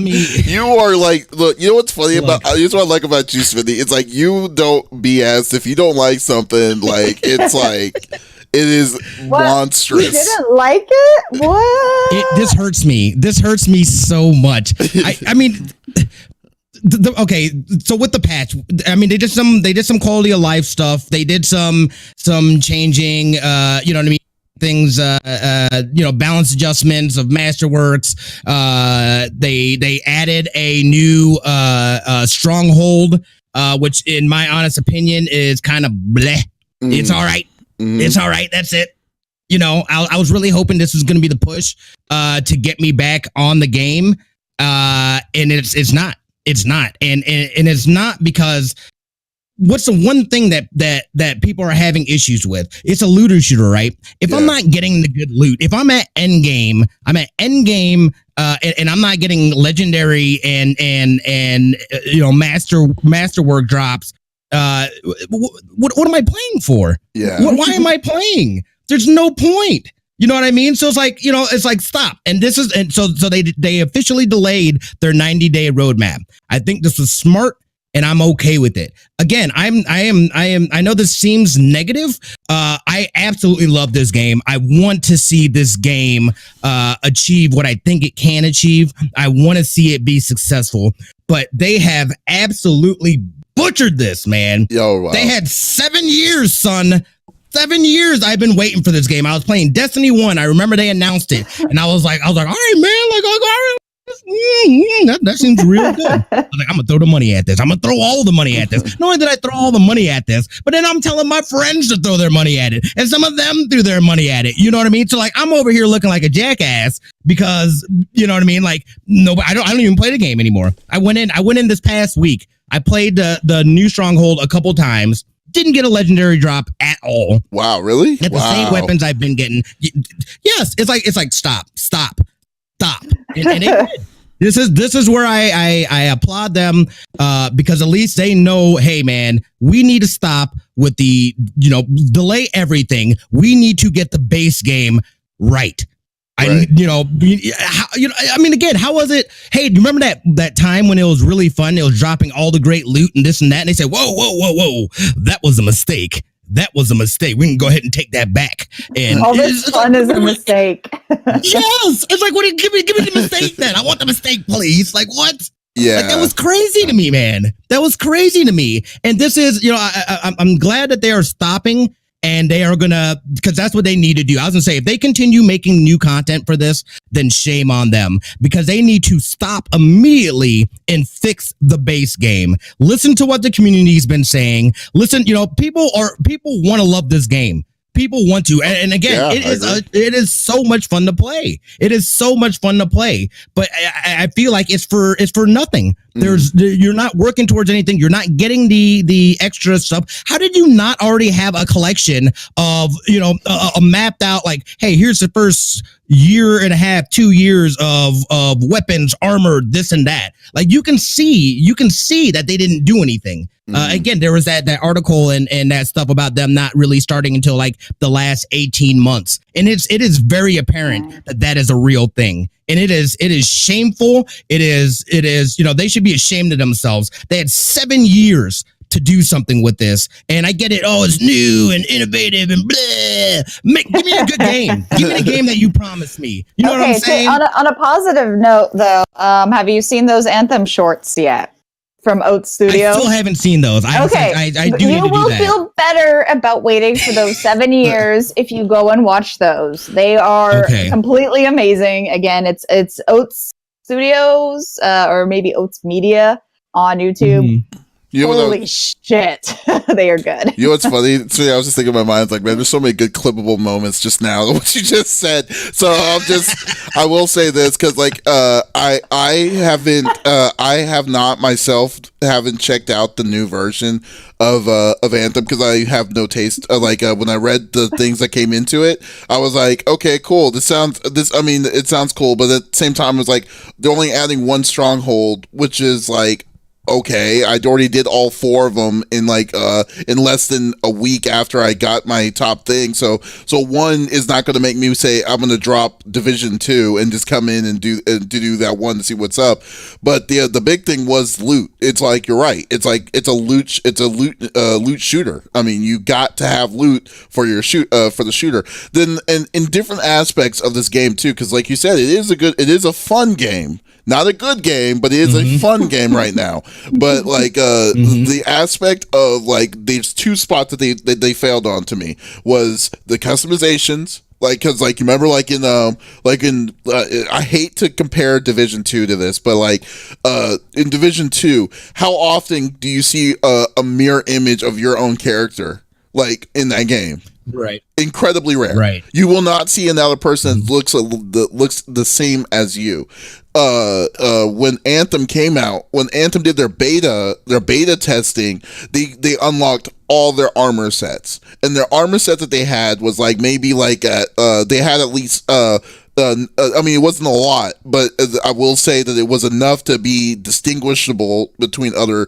Speaker 3: me.
Speaker 1: You are like, look. You know what's funny about? Here's what I like about you, Smithy. It's like you don't BS. If you don't like something, like it's like. It is monstrous. You
Speaker 2: didn't like it? What?
Speaker 3: This hurts me. This hurts me so much. I mean, okay. So with the patch, I mean, they did some quality of life stuff. They did some changing. You know what I mean? things, balance adjustments of Masterworks. They added a new stronghold, which in my honest opinion is kind of bleh. It's all right. It's all right. That's it. I was really hoping this was going to be the push to get me back on the game. And it's not. It's not. And it's not because what's the one thing that people are having issues with? It's a looter shooter, right? If I'm not getting the good loot, if I'm at end game, and I'm not getting legendary and masterwork drops. What am I playing for?
Speaker 1: Yeah.
Speaker 3: Why am I playing? There's no point. You know what I mean? So it's like stop. And so they officially delayed their 90-day roadmap. I think this was smart. And I'm okay with it. Again, I know this seems negative. I absolutely love this game. I want to see this game achieve what I think it can achieve. I want to see it be successful. But they have absolutely butchered this, man.
Speaker 1: Yo, wow.
Speaker 3: They had 7 years, son. 7 years I've been waiting for this game. I was playing Destiny 1. I remember they announced it. And I was like, all right, man, like, all right. That seems real good. I was like, I'm gonna throw the money at this. I'm gonna throw all the money at this. Not only did I throw all the money at this, but then I'm telling my friends to throw their money at it, and some of them threw their money at it. You know what I mean? So like, I'm over here looking like a jackass because you know what I mean. Like, nobody. I don't even play the game anymore. I went in this past week. I played the new Stronghold a couple times. Didn't get a legendary drop at all.
Speaker 1: Wow, really?
Speaker 3: Get the same weapons I've been getting. Yes, it's like stop. And they did. This is where I applaud them because at least they know, hey man, we need to stop with the delay everything. We need to get the base game right. Right. Again, how was it? Hey, do you remember that time when it was really fun? It was dropping all the great loot and this and that, and they said, whoa, that was a mistake. That was a mistake. We can go ahead and take that back. And
Speaker 2: all this fun is a mistake.
Speaker 3: Yes, it's like, what? Give me the mistake then. I want the mistake, please. Like what?
Speaker 1: Yeah,
Speaker 3: like, that was crazy to me, man. That was crazy to me. And this is, I'm glad that they are stopping. And they are gonna, because that's what they need to do. I was gonna say, if they continue making new content for this, then shame on them, because they need to stop immediately and fix the base game. Listen to what the community's been saying. Listen, people want to love this game. People want to, and again, it is so much fun to play. It is so much fun to play, but I feel like it's for nothing. You're not working towards anything. You're not getting the extra stuff. How did you not already have a collection of a mapped out, like, hey, here's the first year and a half, 2 years of weapons, armor, this and that. Like you can see that they didn't do anything. Again, there was that article and that stuff about them not really starting until like the last 18 months. And it is very apparent that is a real thing. And it is shameful. It is, they should be ashamed of themselves. They had 7 years to do something with this. And I get it. Oh, it's new and innovative and blah. Give me a good game. Give me the game that you promised me. You know what I'm saying?
Speaker 2: On a positive note, though, have you seen those Anthem shorts yet from Oats Studio?
Speaker 3: I still haven't seen those. I do.
Speaker 2: You will feel better about waiting for those 7 years if you go and watch those. They are completely amazing. Again, it's Oats Studios or maybe Oats Media on YouTube. Holy shit. They are good.
Speaker 1: You know what's funny? So I was just thinking in my mind, like, man, there's so many good clippable moments just now, what you just said. So I will say this, because like I have not myself haven't checked out the new version of Anthem because I have no taste. When I read the things that came into it, I was like, okay, cool. It sounds cool, but at the same time, it was like they're only adding one stronghold, which is like, okay, I already did all 4 of them in less than a week after I got my top thing. So one is not going to make me say I'm going to drop Division 2 and just come in and do that one to see what's up. But the big thing was loot. It's like, you're right. It's like it's a loot shooter. I mean, you got to have loot for your for the shooter. Then and in different aspects of this game too, because like you said, it is a fun game. Not a good game, but it is a fun game right now. But like the aspect of like there's 2 spots that they failed on to me was the customizations. Like, cause like you remember, I hate to compare Division 2 to this, but like in Division 2, how often do you see a mirror image of your own character like in that game?
Speaker 3: Right.
Speaker 1: Incredibly rare.
Speaker 3: Right.
Speaker 1: You will not see another person that looks the same as you. When Anthem came out, when Anthem did their beta testing, they unlocked all their armor sets, and their armor set that they had was like maybe like they had at least I mean, it wasn't a lot, but I will say that it was enough to be distinguishable between other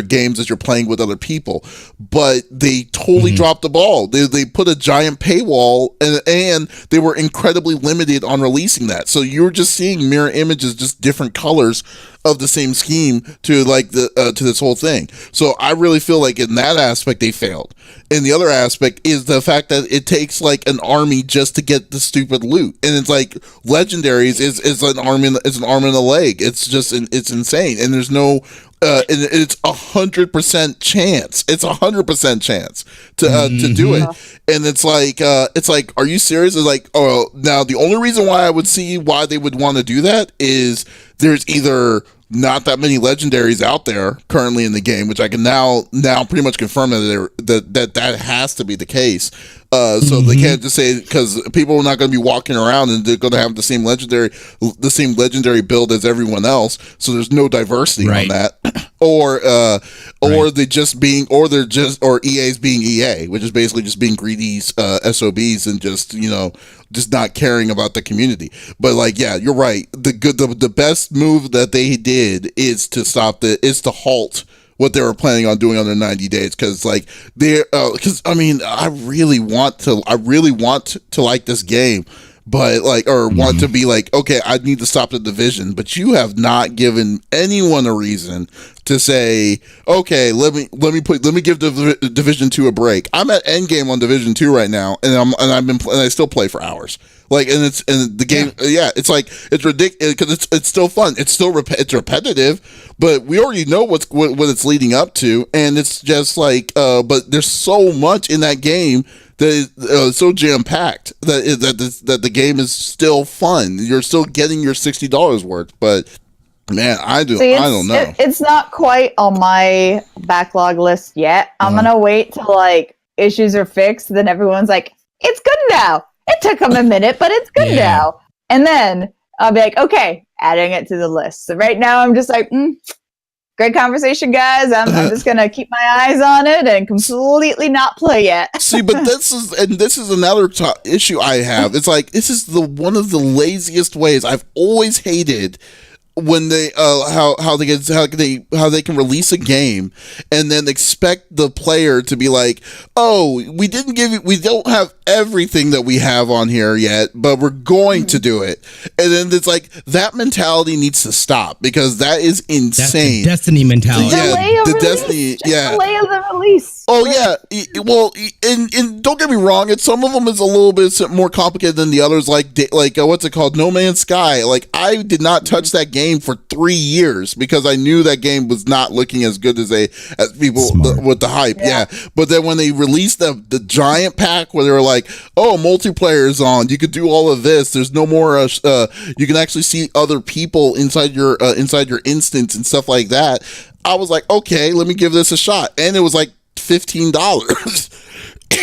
Speaker 1: games that you're playing with other people. But they totally dropped the ball. They put a giant paywall, and they were incredibly limited on releasing that. So you were just seeing mirror images, just different colors of the same scheme to like to this whole thing. So I really feel like in that aspect they failed. And the other aspect is the fact that it takes like an army just to get the stupid loot. And it's like legendaries is an arm and a leg. It's just it's insane. And there's no it's 100% chance. It's 100% chance to do it. And it's like, are you serious? It's like, oh, now the only reason why I would see why they would want to do that is there's either not that many legendaries out there currently in the game, which I can now pretty much confirm that has to be the case. So they can't just say, because people are not going to be walking around and they're going to have the same legendary build as everyone else. So there's no diversity on that, or EA's being EA, which is basically just being greedy SOBs and just not caring about the community. But like, yeah, you're right. The best move that they did is to halt what they were planning on doing on their 90 days, because like I mean, I really want to like this game, but like, or want to be like, okay, I need to stop the Division, but you have not given anyone a reason to say, okay, let me give Division 2 a break. I'm at endgame on Division 2 right now, and I still play for hours. Like, and the game, it's like, it's ridiculous because it's still fun. It's still it's repetitive, but we already know what it's leading up to, and it's just like, but there's so much in that game that is so jam packed that the game is still fun. You're still getting your $60 worth, but. Man, I don't know.
Speaker 2: It's not quite on my backlog list yet. I'm gonna wait till like issues are fixed. Then everyone's like, "It's good now." It took them a minute, but it's good now. And then I'll be like, "Okay, adding it to the list." So right now, I'm just like, "Great conversation, guys. I'm just gonna keep my eyes on it and completely not play yet."
Speaker 1: See, but this is another issue I have. It's like, this is one of the laziest ways. I've always hated when they how they can release a game and then expect the player to be like, oh, we don't have everything that we have on here yet, but we're going to do it. And then it's like, that mentality needs to stop, because that is insane.
Speaker 3: That's the Destiny mentality.
Speaker 1: The Destiny,
Speaker 2: delay of the release.
Speaker 1: Oh yeah, well, and don't get me wrong, some of them is a little bit more complicated than the others. Like what's it called, No Man's Sky. Like, I did not touch that game for 3 years because I knew that game was not looking as good as people with the hype. Yeah, but then when they released the giant pack where they were like, oh, multiplayer is on, you could do all of this. There's no more. You can actually see other people inside your instance and stuff like that. I was like, okay, let me give this a shot, and it was like $15.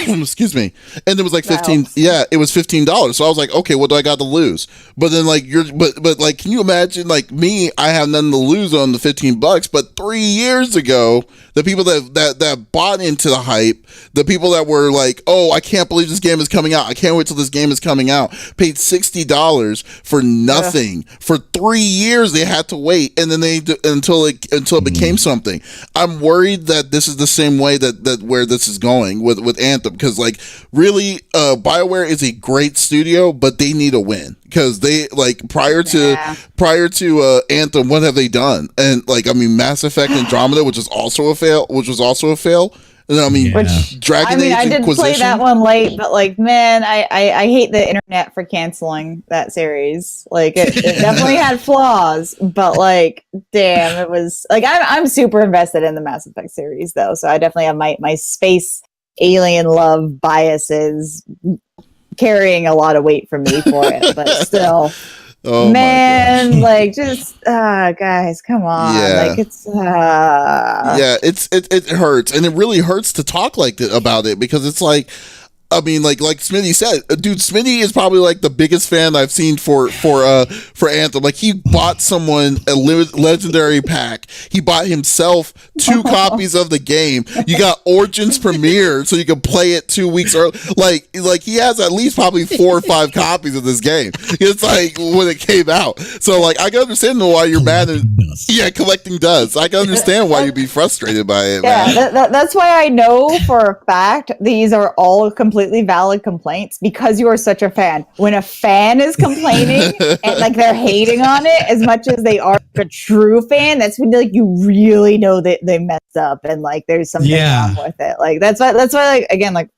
Speaker 1: Excuse me. And it was like 15. Yeah, it was $15. So I was like, okay, what do I got to lose? But then like but like, can you imagine, like me, I have nothing to lose on the $15, but 3 years ago, the people that bought into the hype, the people that were like, oh, I can't believe this game is coming out, I can't wait till this game is coming out, paid $60 for nothing. For 3 years they had to wait, and then until it became something. I'm worried that this is the same way that where this is going with Anthem, because like, really, BioWare is a great studio, but they need a win, because they, like, prior to Anthem, what have they done? And like, I mean, Mass Effect Andromeda, which was also a fail. And I mean, Dragon Age
Speaker 2: I did
Speaker 1: Inquisition.
Speaker 2: Play that one late, but like, man, I hate the internet for canceling that series. Like, it definitely had flaws, but like, damn, it was like, I'm super invested in the Mass Effect series though, so I definitely have my space alien love biases carrying a lot of weight for me for it, but still.
Speaker 1: Oh
Speaker 2: man, like just guys, come on.
Speaker 1: Yeah.
Speaker 2: Like it's
Speaker 1: yeah, it hurts, and it really hurts to talk like that about it, because it's like, I mean, like Smitty said, dude, Smitty is probably like the biggest fan I've seen for Anthem. Like, he bought someone a legendary pack. He bought himself 2 copies of the game. You got Origins Premiere, so you can play it 2 weeks early. Like he has at least probably 4 or 5 copies of this game. It's like when it came out. So like, I can understand why you're mad. Collecting dust. I can understand why you'd be frustrated by it.
Speaker 2: Yeah, that's why I know for a fact these are all completely valid complaints, because you are such a fan. When a fan is complaining and like they're hating on it as much as they are a true fan, that's when like you really know that they messed up and like there's something wrong with it. Like that's why like again, like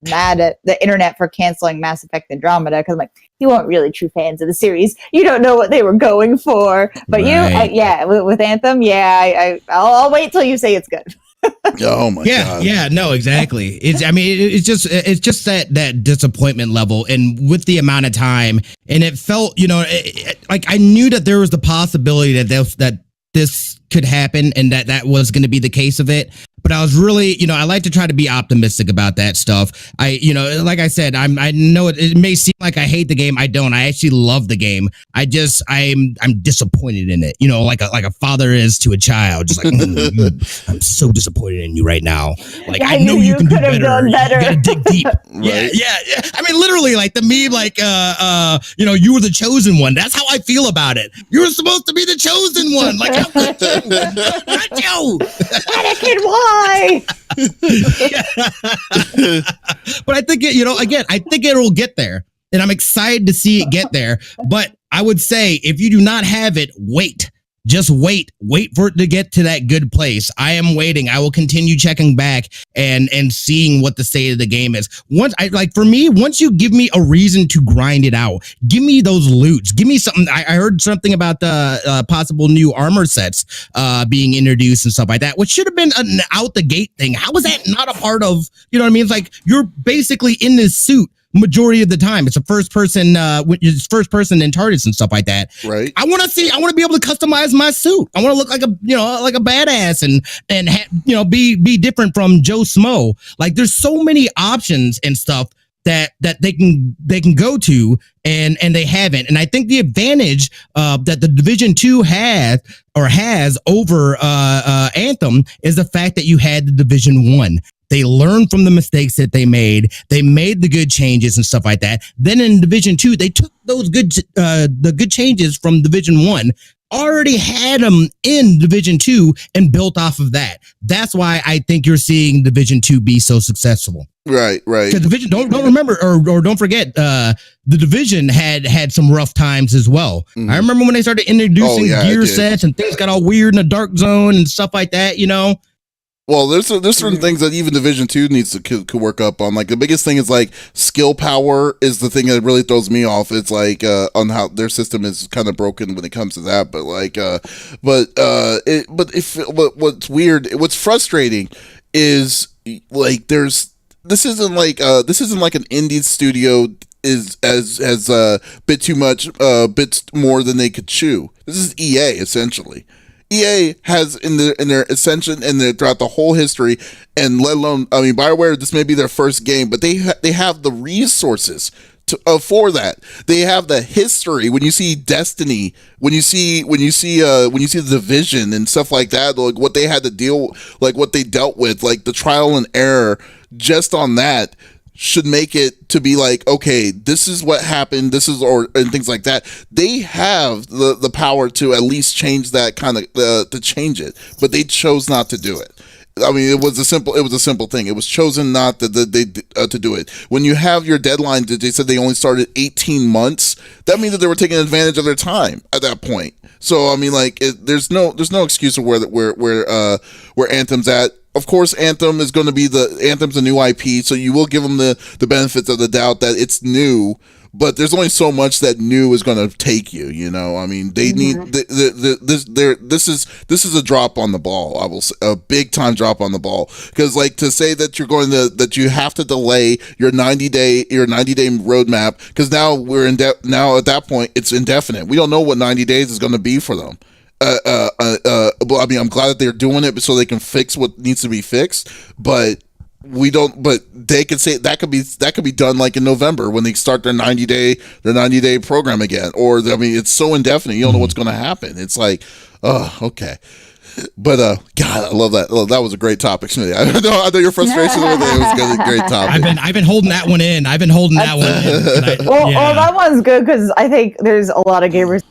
Speaker 2: mad at the internet for canceling Mass Effect Andromeda, because I'm like, you weren't really true fans of the series. You don't know what they were going for. But with Anthem, I'll wait till you say it's good.
Speaker 1: Oh my god.
Speaker 3: Yeah, no, exactly. It's just that disappointment level, and with the amount of time, and it felt, like I knew that there was the possibility that this could happen, and that was going to be the case of it. But I was really, I like to try to be optimistic about that stuff. Like I said, I know it may seem like I hate the game. I don't. I actually love the game. I'm disappointed in it. Like a father is to a child. Just like, I'm so disappointed in you right now. Like, I know you can do better. You gotta dig deep.
Speaker 1: Right.
Speaker 3: Yeah. I mean, literally, like the meme, like, you were the chosen one. That's how I feel about it. You were supposed to be the chosen one. Like, how could you? Not you.
Speaker 2: Anakin, why?
Speaker 3: But I think I think it'll get there, and I'm excited to see it get there. But I would say, if you do not have it, wait. Just wait for it to get to that good place. I am waiting. I will continue checking back and seeing what the state of the game is. Once you give me a reason to grind it out, give me those loots, give me something. I heard something about the possible new armor sets being introduced and stuff like that, which should have been an out the gate thing. How is that not a part of, It's like, you're basically in this suit majority of the time. It's a first person in TARDIS and stuff like that.
Speaker 1: Right.
Speaker 3: I want to be able to customize my suit. I want to look like a badass and be different from Joe Smo. Like, there's so many options and stuff that they can go to, and they haven't. And I think the advantage that the Division 2 has over Anthem is the fact that you had the Division 1. They learned from the mistakes that they made. They made the good changes and stuff like that. Then in Division 2, they took those the good changes from Division 1, already had them in Division 2, and built off of that. That's why I think you're seeing Division 2 be so successful.
Speaker 1: Right.
Speaker 3: Because Division, don't remember or don't forget, the Division had some rough times as well. Mm-hmm. I remember when they started introducing gear sets and things got all weird in the dark zone and stuff like that.
Speaker 1: Well, there's certain things that even Division 2 needs to could work up on. Like, the biggest thing is like skill power is the thing that really throws me off. It's like on how their system is kind of broken when it comes to that. But like, what's weird, what's frustrating is like this isn't like an indie studio is as bit too much, bits more than they could chew. This is EA essentially. EA has in their ascension and throughout the whole history, and let alone, BioWare, this may be their first game, but they have the resources for that. They have the history. When you see Destiny, when you see the Division and stuff like that, like what they had to deal, like what they dealt with, like the trial and error, just on that should make it to be like, okay, this is what happened, and things like that. They have the power to at least change that kind of to change it, but they chose not to do it. I mean, it was a simple thing. It was chosen not to do it. When you have your deadline, they said they only started 18 months. That means that they were taking advantage of their time at that point. So I mean, like, there's no excuse of where Anthem's at. Of course, Anthem is going to be Anthem's a new IP, so you will give them the benefits of the doubt that it's new. but there's only so much that new is going to take you. You know, I mean, they need this is a drop on the ball. I will say, a big time drop on the ball, because like to say that that you have to delay your 90-day roadmap, because now now at that point it's indefinite. We don't know what 90 days is going to be for them. I mean, I'm glad that they're doing it so they can fix what needs to be fixed, but we don't. But they could say that could be done like in November when they start their 90-day program again. Or I mean, it's so indefinite, you don't know what's going to happen. It's like, oh, okay. But God, I love that. Oh, that was a great topic, Smitty. I know your frustration with it. It was a great topic.
Speaker 3: I've been holding that one in.
Speaker 2: Well, that one's good because I think there's a lot of gamers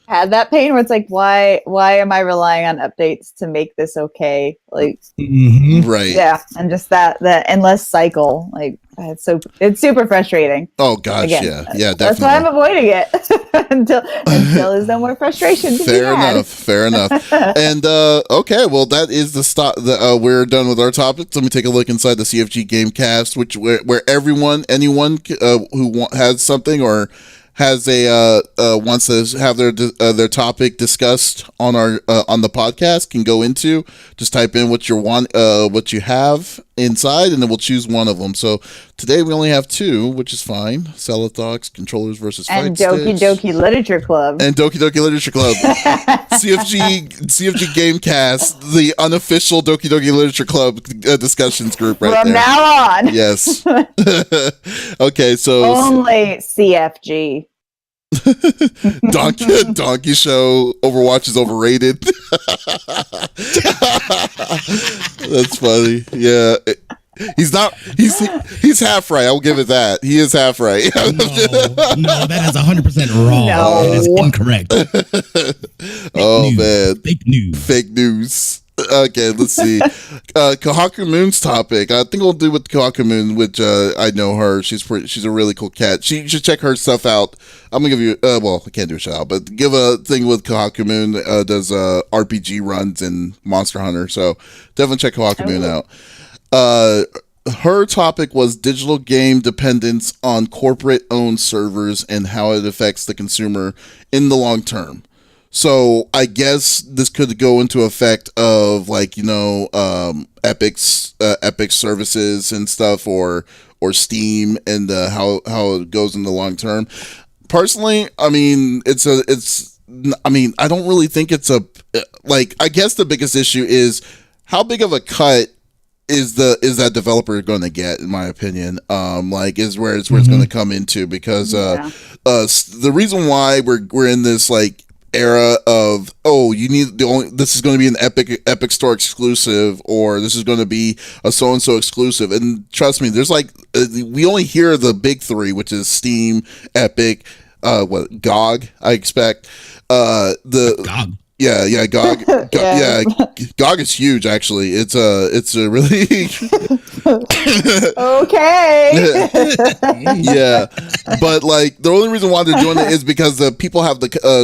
Speaker 2: had that pain where it's like, why am I relying on updates to make this okay? Like,
Speaker 1: right?
Speaker 2: Yeah, and just that endless cycle, like it's super frustrating.
Speaker 1: Oh gosh, again, yeah, definitely.
Speaker 2: That's why I'm avoiding it until there's no more frustration.
Speaker 1: Fair enough. And okay, well, that is the stop. We're done with our topics. Let me take a look inside the CFG Gamecast, where anyone who has something or has wants to have their topic discussed on the podcast can go into. Just type in what you have inside, and then we'll choose one of them. So today we only have two, which is fine. Celathox, controllers versus
Speaker 2: and
Speaker 1: fight
Speaker 2: Doki
Speaker 1: sticks.
Speaker 2: Doki Literature Club.
Speaker 1: And Doki Doki Literature Club. CFG Gamecast, the unofficial Doki Doki Literature Club discussions group right
Speaker 2: From
Speaker 1: there.
Speaker 2: now on.
Speaker 1: Yes. Okay, so
Speaker 2: only CFG.
Speaker 1: Donkey Show Overwatch is overrated. That's funny. Yeah. He's half right. I will give it that. He is half right.
Speaker 3: No, that is 100% wrong.
Speaker 2: No.
Speaker 3: That is incorrect.
Speaker 1: Fake news. Okay, let's see. Kohaku Moon's topic. I think we'll do with Kohaku Moon, which I know her. She's a really cool cat. You should check her stuff out. I'm gonna give you. Well, I can't do a shout out, but give a thing with Kohaku Moon. Does RPG runs in Monster Hunter, so definitely check Kohaku Moon out. Her topic was digital game dependence on corporate-owned servers and how it affects the consumer in the long term. So I guess this could go into effect of like, Epic services and stuff, or Steam, and how it goes in the long term. Personally, I mean, I don't really think it's I guess the biggest issue is how big of a cut is that developer going to get, in my opinion. Is where it's going to come into, because the reason why we're in this like era of this is going to be an Epic Store exclusive, or this is going to be a so and so exclusive, and trust me, there's we only hear the big three, which is Steam, Epic, GOG, I expect.
Speaker 3: GOG.
Speaker 1: Yeah, GOG. GOG is huge. Actually, it's a really
Speaker 2: okay.
Speaker 1: Yeah, but the only reason why they're doing it is because the people have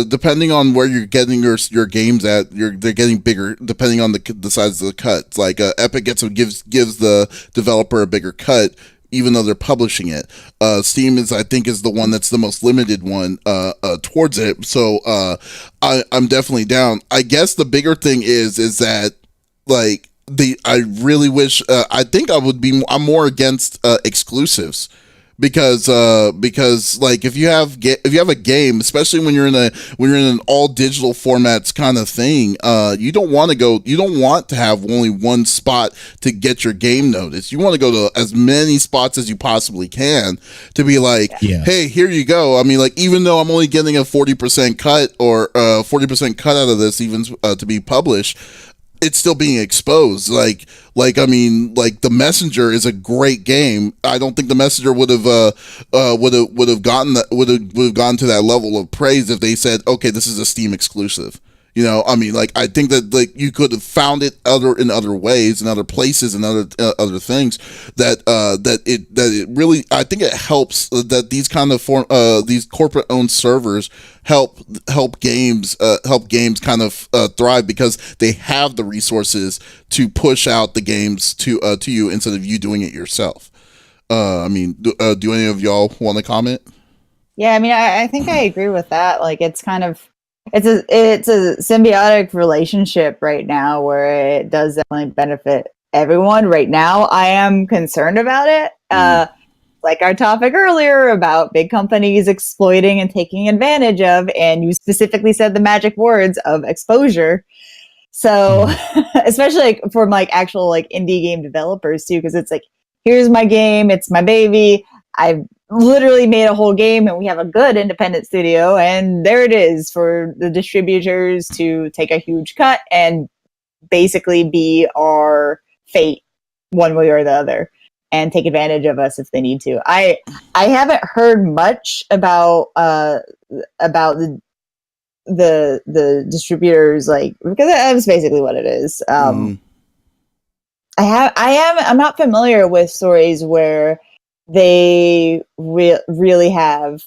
Speaker 1: depending on where you're getting your games at, they're getting bigger depending on the size of the cuts. Epic gives the developer a bigger cut, even though they're publishing it. Steam is the one that's the most limited one towards it. So I'm definitely down. I guess the bigger thing is that I really wish I'm more against exclusives. Because if you have a game, especially when you're in an all digital formats kind of thing, you don't want to have only one spot to get your game noticed. You want to go to as many spots as you possibly can to be hey, here you go. I mean, even though I'm only getting a 40% cut or 40% cut out of this, even to be published, it's still being exposed. The Messenger is a great game. I don't think the Messenger would have gotten to that level of praise if they said, okay, this is a Steam exclusive. I think that you could have found it in other ways, in other places, and other things that it really, I think it helps that these kind of these corporate owned servers help games kind of thrive, because they have the resources to push out the games to you instead of you doing it yourself. Do any of y'all want to comment?
Speaker 2: Yeah, I mean, I think I agree with that. Like, it's kind of it's a symbiotic relationship right now where it does definitely benefit everyone. Right now, I am concerned about it. Like our topic earlier about big companies exploiting and taking advantage of, and you specifically said the magic words of exposure. So, especially like from like actual like indie game developers too, because it's like, here's my game, it's my baby. I've literally made a whole game, and we have a good independent studio, and there it is for the distributors to take a huge cut and basically be our fate one way or the other and take advantage of us if they need to. I haven't heard much about the distributors, like, because that's basically what it is. I'm not familiar with stories where they really have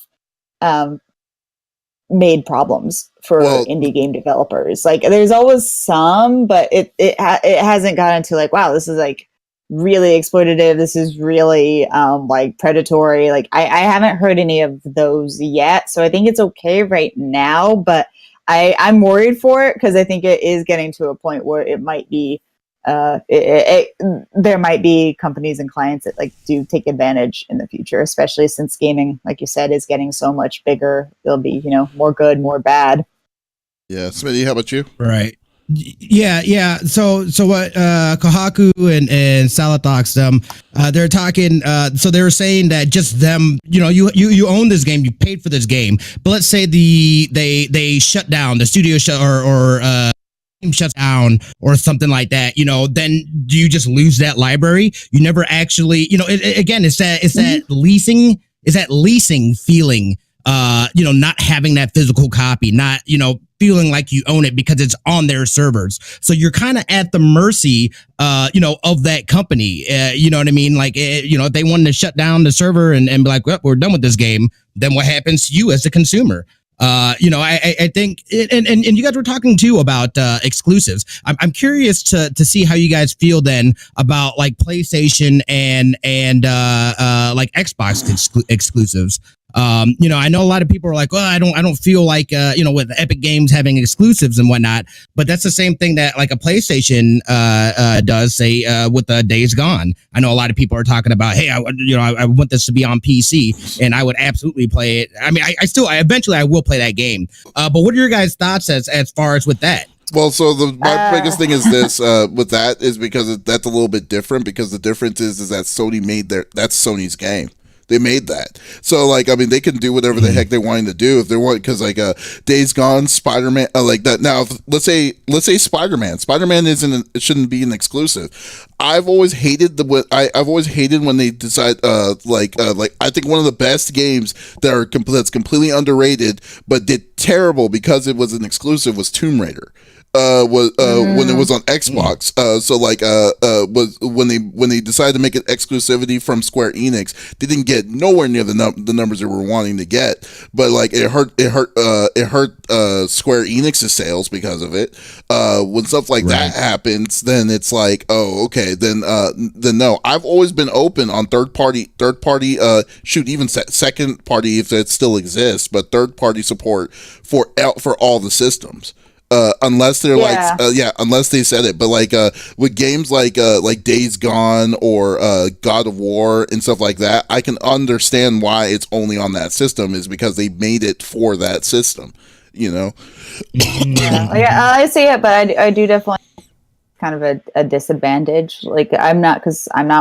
Speaker 2: made problems for indie game developers. Like, there's always some, but it hasn't gotten to like, wow, this is like really exploitative, this is really like predatory. Like, I haven't heard any of those yet, so I think it's okay right now, but I'm worried for it because I think it is getting to a point where it might be there might be companies and clients that like do take advantage in the future, especially since gaming, like you said, is getting so much bigger. There'll be, more good, more bad.
Speaker 1: Yeah. Smitty, how about you?
Speaker 3: Right. Yeah. So what Kohaku and Salathox, they're talking, so they were saying that just them, you own this game, you paid for this game, but let's say they shut down, the studio shut or shuts down or something like that, then do you just lose that library? You never actually, again, it's that leasing feeling, not having that physical copy, not, feeling like you own it because it's on their servers. So you're kind of at the mercy, of that company. You know what I mean? Like, if they wanted to shut down the server and be like, well, we're done with this game, then what happens to you as a consumer? I think, and you guys were talking too about exclusives. I'm curious to see how you guys feel then about like PlayStation and like Xbox exclusives. I know a lot of people are like, well, I don't feel like, with Epic Games having exclusives and whatnot, but that's the same thing that like a PlayStation, does, say, with Days Gone. I know a lot of people are talking about, hey, I want this to be on PC and I would absolutely play it. I mean, I eventually will play that game. But what are your guys' thoughts as far as with that?
Speaker 1: Well, so my biggest thing is this, with that is because that's a little bit different, because the difference is that Sony made that's Sony's game. They made that. So, like, I mean, they can do whatever the heck they want to do if they want, because, like, Days Gone, Spider-Man, like that. Now, let's say Spider-Man. Spider-Man it shouldn't be an exclusive. I've always hated I've always hated when they decide, like I think one of the best games that's completely underrated but did terrible because it was an exclusive was Tomb Raider. When it was on Xbox. Was when they decided to make it exclusivity from Square Enix, they didn't get nowhere near the numbers they were wanting to get. But like it hurt Square Enix's sales because of it. When stuff like that happens, then it's like, oh, okay, then no. I've always been open on third party, even second party if it still exists, but third party support for all the systems. Unless they're unless they said it, but like with games like Days Gone or God of War and stuff like that, I can understand why it's only on that system, is because they made it for that system,
Speaker 2: Yeah, I see it, but I do definitely kind of a disadvantage. Like, I'm not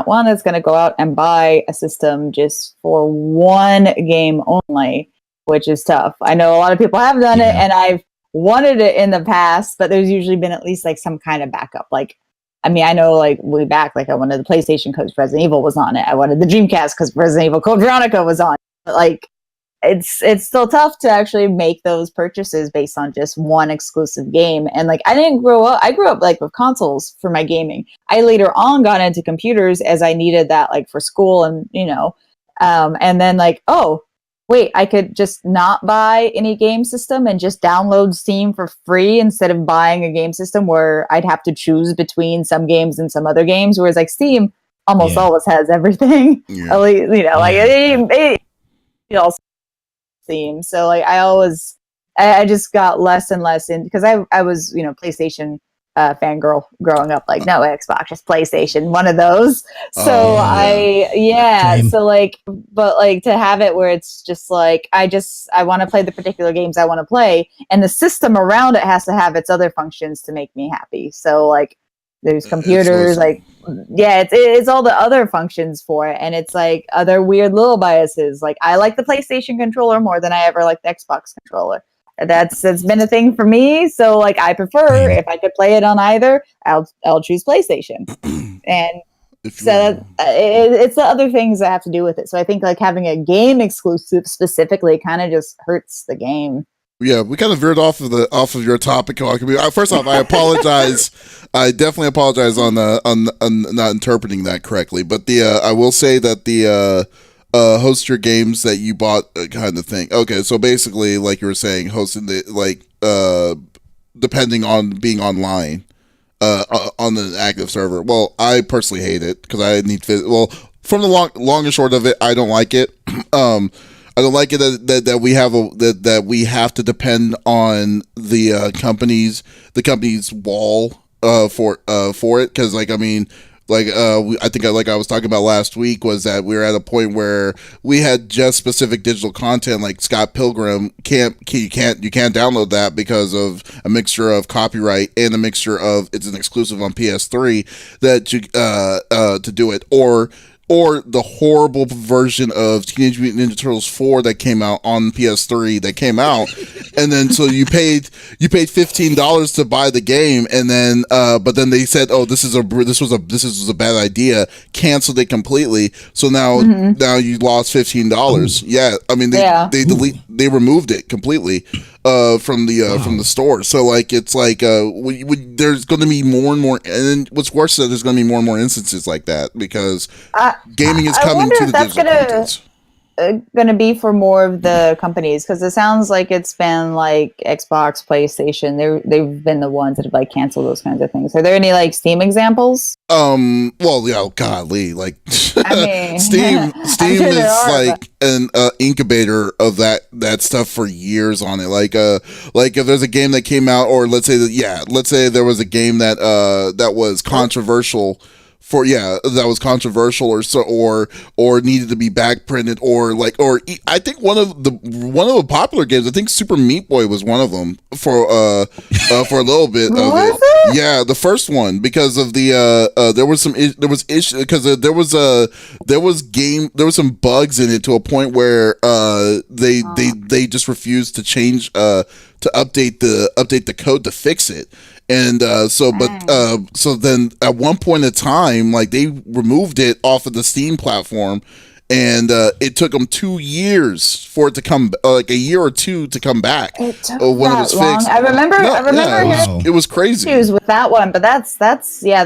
Speaker 2: one that's going to go out and buy a system just for one game only, which is tough. I know a lot of people have done it, and I've wanted it in the past, but there's usually been at least like some kind of backup. Like, I mean, I know like way back, like I wanted the PlayStation because Resident Evil was on it. I wanted the Dreamcast because Resident Evil Code Veronica was on it. But like, it's still tough to actually make those purchases based on just one exclusive game. And like, I grew up like with consoles for my gaming. I later on got into computers as I needed that, like for school and, and then like, oh, wait, I could just not buy any game system and just download Steam for free instead of buying a game system where I'd have to choose between some games and some other games. Whereas like Steam almost always has everything. Yeah. Like, it also theme. So like I just got less and less in, because I was, you know, PlayStation fangirl growing up, like no Xbox, just PlayStation, one of those. So so like, but like to have it where it's just like I want to play the particular games I want to play, and the system around it has to have its other functions to make me happy. So like there's computers, like it's all the other functions for it, and it's like other weird little biases. Like I like the PlayStation controller more than I ever liked the Xbox controller. That's been a thing for me. So like I prefer, if I could play it on either, I'll choose PlayStation. And so it's the other things that have to do with it. So I think like having a game exclusive specifically kind of just hurts the game.
Speaker 1: Yeah, we kind of veered off of your topic. First off, I apologize. I definitely apologize on not interpreting that correctly. But I will say that the host your games that you bought kind of thing. Okay, so basically, like you were saying, hosting depending on being online on the active server. Well, I personally hate it because I need from the long and short of it, I don't like it. I don't like it that we have that we have to depend on the company's wall for it, because like I mean. I think I was talking about last week was that we were at a point where we had just specific digital content like Scott Pilgrim you can't download that because of a mixture of copyright and a mixture of it's an exclusive on PS3 that you to do it, or the horrible version of Teenage Mutant Ninja Turtles 4 that came out on PS3 that came out, and then so you paid $15 to buy the game, and then but then they said, oh, this was a bad idea, canceled it completely. So now you lost $15. Yeah, I mean they removed it completely from the store. So like it's like there's going to be more and more, and what's worse is that there's going to be more and more instances like that because gaming is coming to the digital content.
Speaker 2: Going to be for more of the companies, because it sounds like it's been like Xbox, PlayStation. They've been the ones that have like canceled those kinds of things. Are there any like Steam examples?
Speaker 1: Well, yeah, godly, like
Speaker 2: I mean,
Speaker 1: Steam is like an incubator of that stuff for years on it. Like if there's a game that came out, or let's say there was a game that was controversial. That was controversial or needed to be back printed, or I think one of the popular games, I think Super Meat Boy was one of them for a little bit of it. Yeah, the first one, because of the there was issue because there was some bugs in it to a point where they just refused to change to update the code to fix it. And so then at one point in time, like they removed it off of the Steam platform, and it took them 2 years for it to come, like a year or two to come back.
Speaker 2: It took
Speaker 1: when it was
Speaker 2: long.
Speaker 1: fixed.
Speaker 2: I remember
Speaker 1: it was crazy.
Speaker 2: Issues with that one, but that's exceptional.
Speaker 1: Yeah,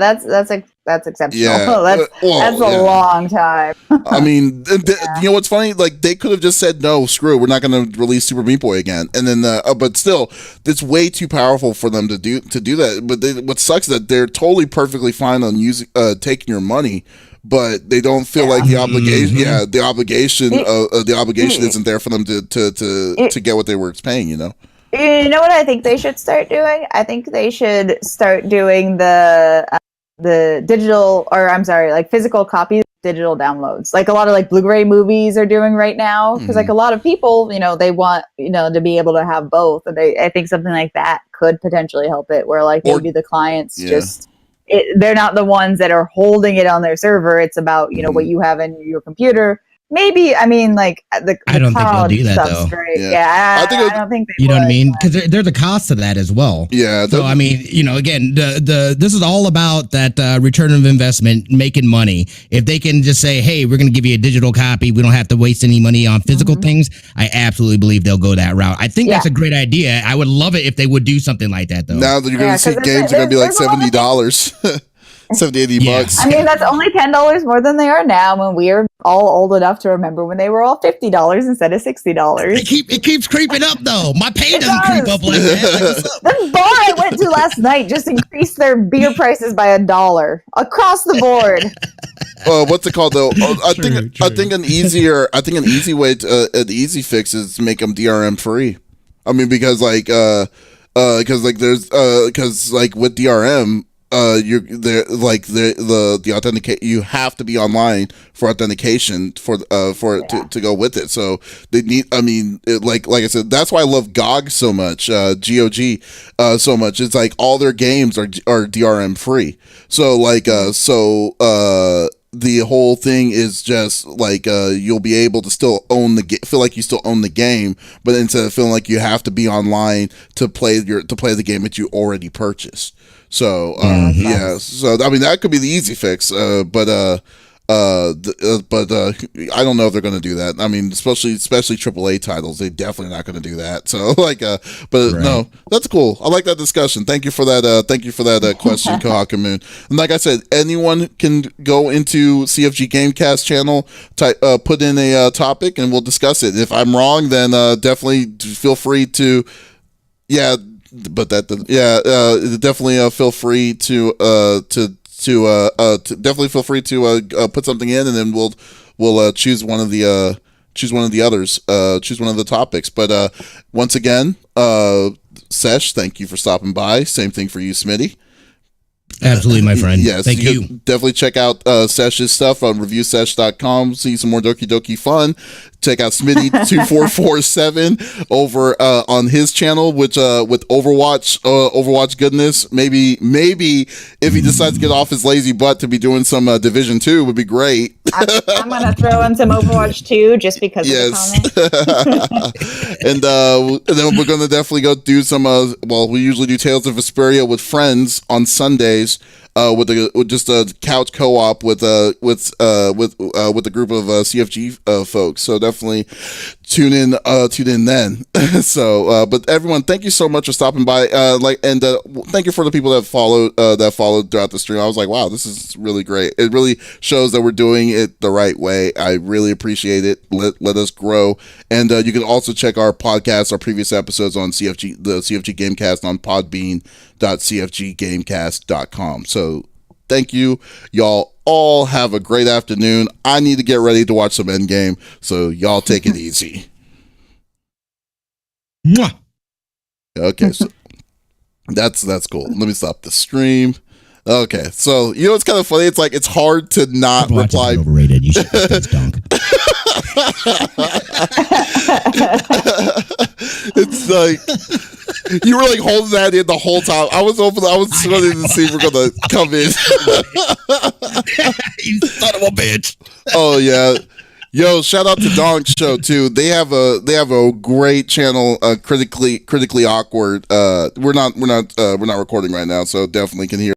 Speaker 2: that's a long time.
Speaker 1: I mean, you know what's funny? Like they could have just said, no, screw it, we're not going to release Super Meat Boy again, and then but still, it's way too powerful for them to do that. But what sucks is that they're totally perfectly fine on taking your money, but they don't feel like the obligation. Yeah, the obligation isn't there for them to get what they were paying. You know.
Speaker 2: You know what I think they should start doing? I think they should start doing the digital, or I'm sorry, like physical copies, digital downloads, like a lot of like Blu-ray movies are doing right now. Because like a lot of people, they want to be able to have both, and I think something like that could potentially help it. Where like maybe the clients they're not the ones that are holding it on their server. It's about what you have in your computer. Maybe, I mean, like the
Speaker 3: I don't think they'll do that though.
Speaker 2: Great. Yeah, I don't think they
Speaker 3: you know what I mean? Because there's a cost to that as well.
Speaker 1: Yeah.
Speaker 3: So I mean, again, this is all about that return of investment, making money. If they can just say, hey, we're going to give you a digital copy, we don't have to waste any money on physical things. I absolutely believe they'll go that route. I think that's a great idea. I would love it if they would do something like that though.
Speaker 1: Now that you're going to see games are going to be like $70. 70, $80.
Speaker 2: I mean, that's only $10 more than they are now, when we are all old enough to remember when they were all $50 instead of $60.
Speaker 3: It keeps creeping up though. My pay doesn't creep up like that.
Speaker 2: The bar I went to last night just increased their beer prices by $1 across the board.
Speaker 1: what's it called though? I
Speaker 3: True.
Speaker 1: think an easy fix is to make them DRM free. I mean, because like with DRM, the authenticate, you have to be online for authentication for it to go with it. So they need, I mean, like I said, that's why I love GOG so much, GOG so much. It's like all their games are DRM free. So the whole thing is just like you'll be able to still feel like you still own the game, but instead of feeling like you have to be online to play the game that you already purchased. So so I mean that could be the easy fix, but I don't know if they're going to do that. I mean, especially AAA titles, they definitely not going to do that. So no, that's cool. I like that discussion. Thank you for that. Thank you for that question, Kohakamoon. And like I said, anyone can go into CFG Gamecast channel, put in a topic, and we'll discuss it. If I'm wrong, then definitely feel free to, definitely feel free to definitely feel free to put something in, and then we'll choose one of the others, choose one of the topics. But once again, Sesh, thank you for stopping by. Same thing for you, Smitty.
Speaker 3: Absolutely, my friend.
Speaker 1: Yes,
Speaker 3: thank you.
Speaker 1: Definitely check out Sesh's stuff on reviewsesh.com. See some more Doki Doki fun. Check out Smitty2447 over on his channel, which with Overwatch goodness. Maybe if he decides to get off his lazy butt to be doing some Division 2 would be great.
Speaker 2: I'm gonna throw in some Overwatch 2 just because of the comment.
Speaker 1: and then we're gonna definitely go do some we usually do Tales of Vesperia with friends on Sundays. With just a couch co-op with a group of CFG folks. So definitely tune in then. So, but everyone, thank you so much for stopping by. Thank you for the people that followed throughout the stream. I was like, wow, this is really great. It really shows that we're doing it the right way. I really appreciate it. Let us grow. And you can also check our podcast, our previous episodes on the CFG Gamecast on podbean.cfggamecast.com. So thank you. Y'all all have a great afternoon. I need to get ready to watch some Endgame, so y'all take it easy.
Speaker 3: Mwah.
Speaker 1: Okay, so that's cool. Let me stop the stream. Okay, so you know it's kind of funny. It's like it's hard to not reply.
Speaker 3: Overrated. You should dunk.
Speaker 1: It's like you were like holding that in the whole time. I was wanting to see if we're gonna come in.
Speaker 3: You son of a bitch.
Speaker 1: Oh yeah. Yo, shout out to Donk's show too. They have a great channel, critically awkward. We're not recording right now, so definitely can hear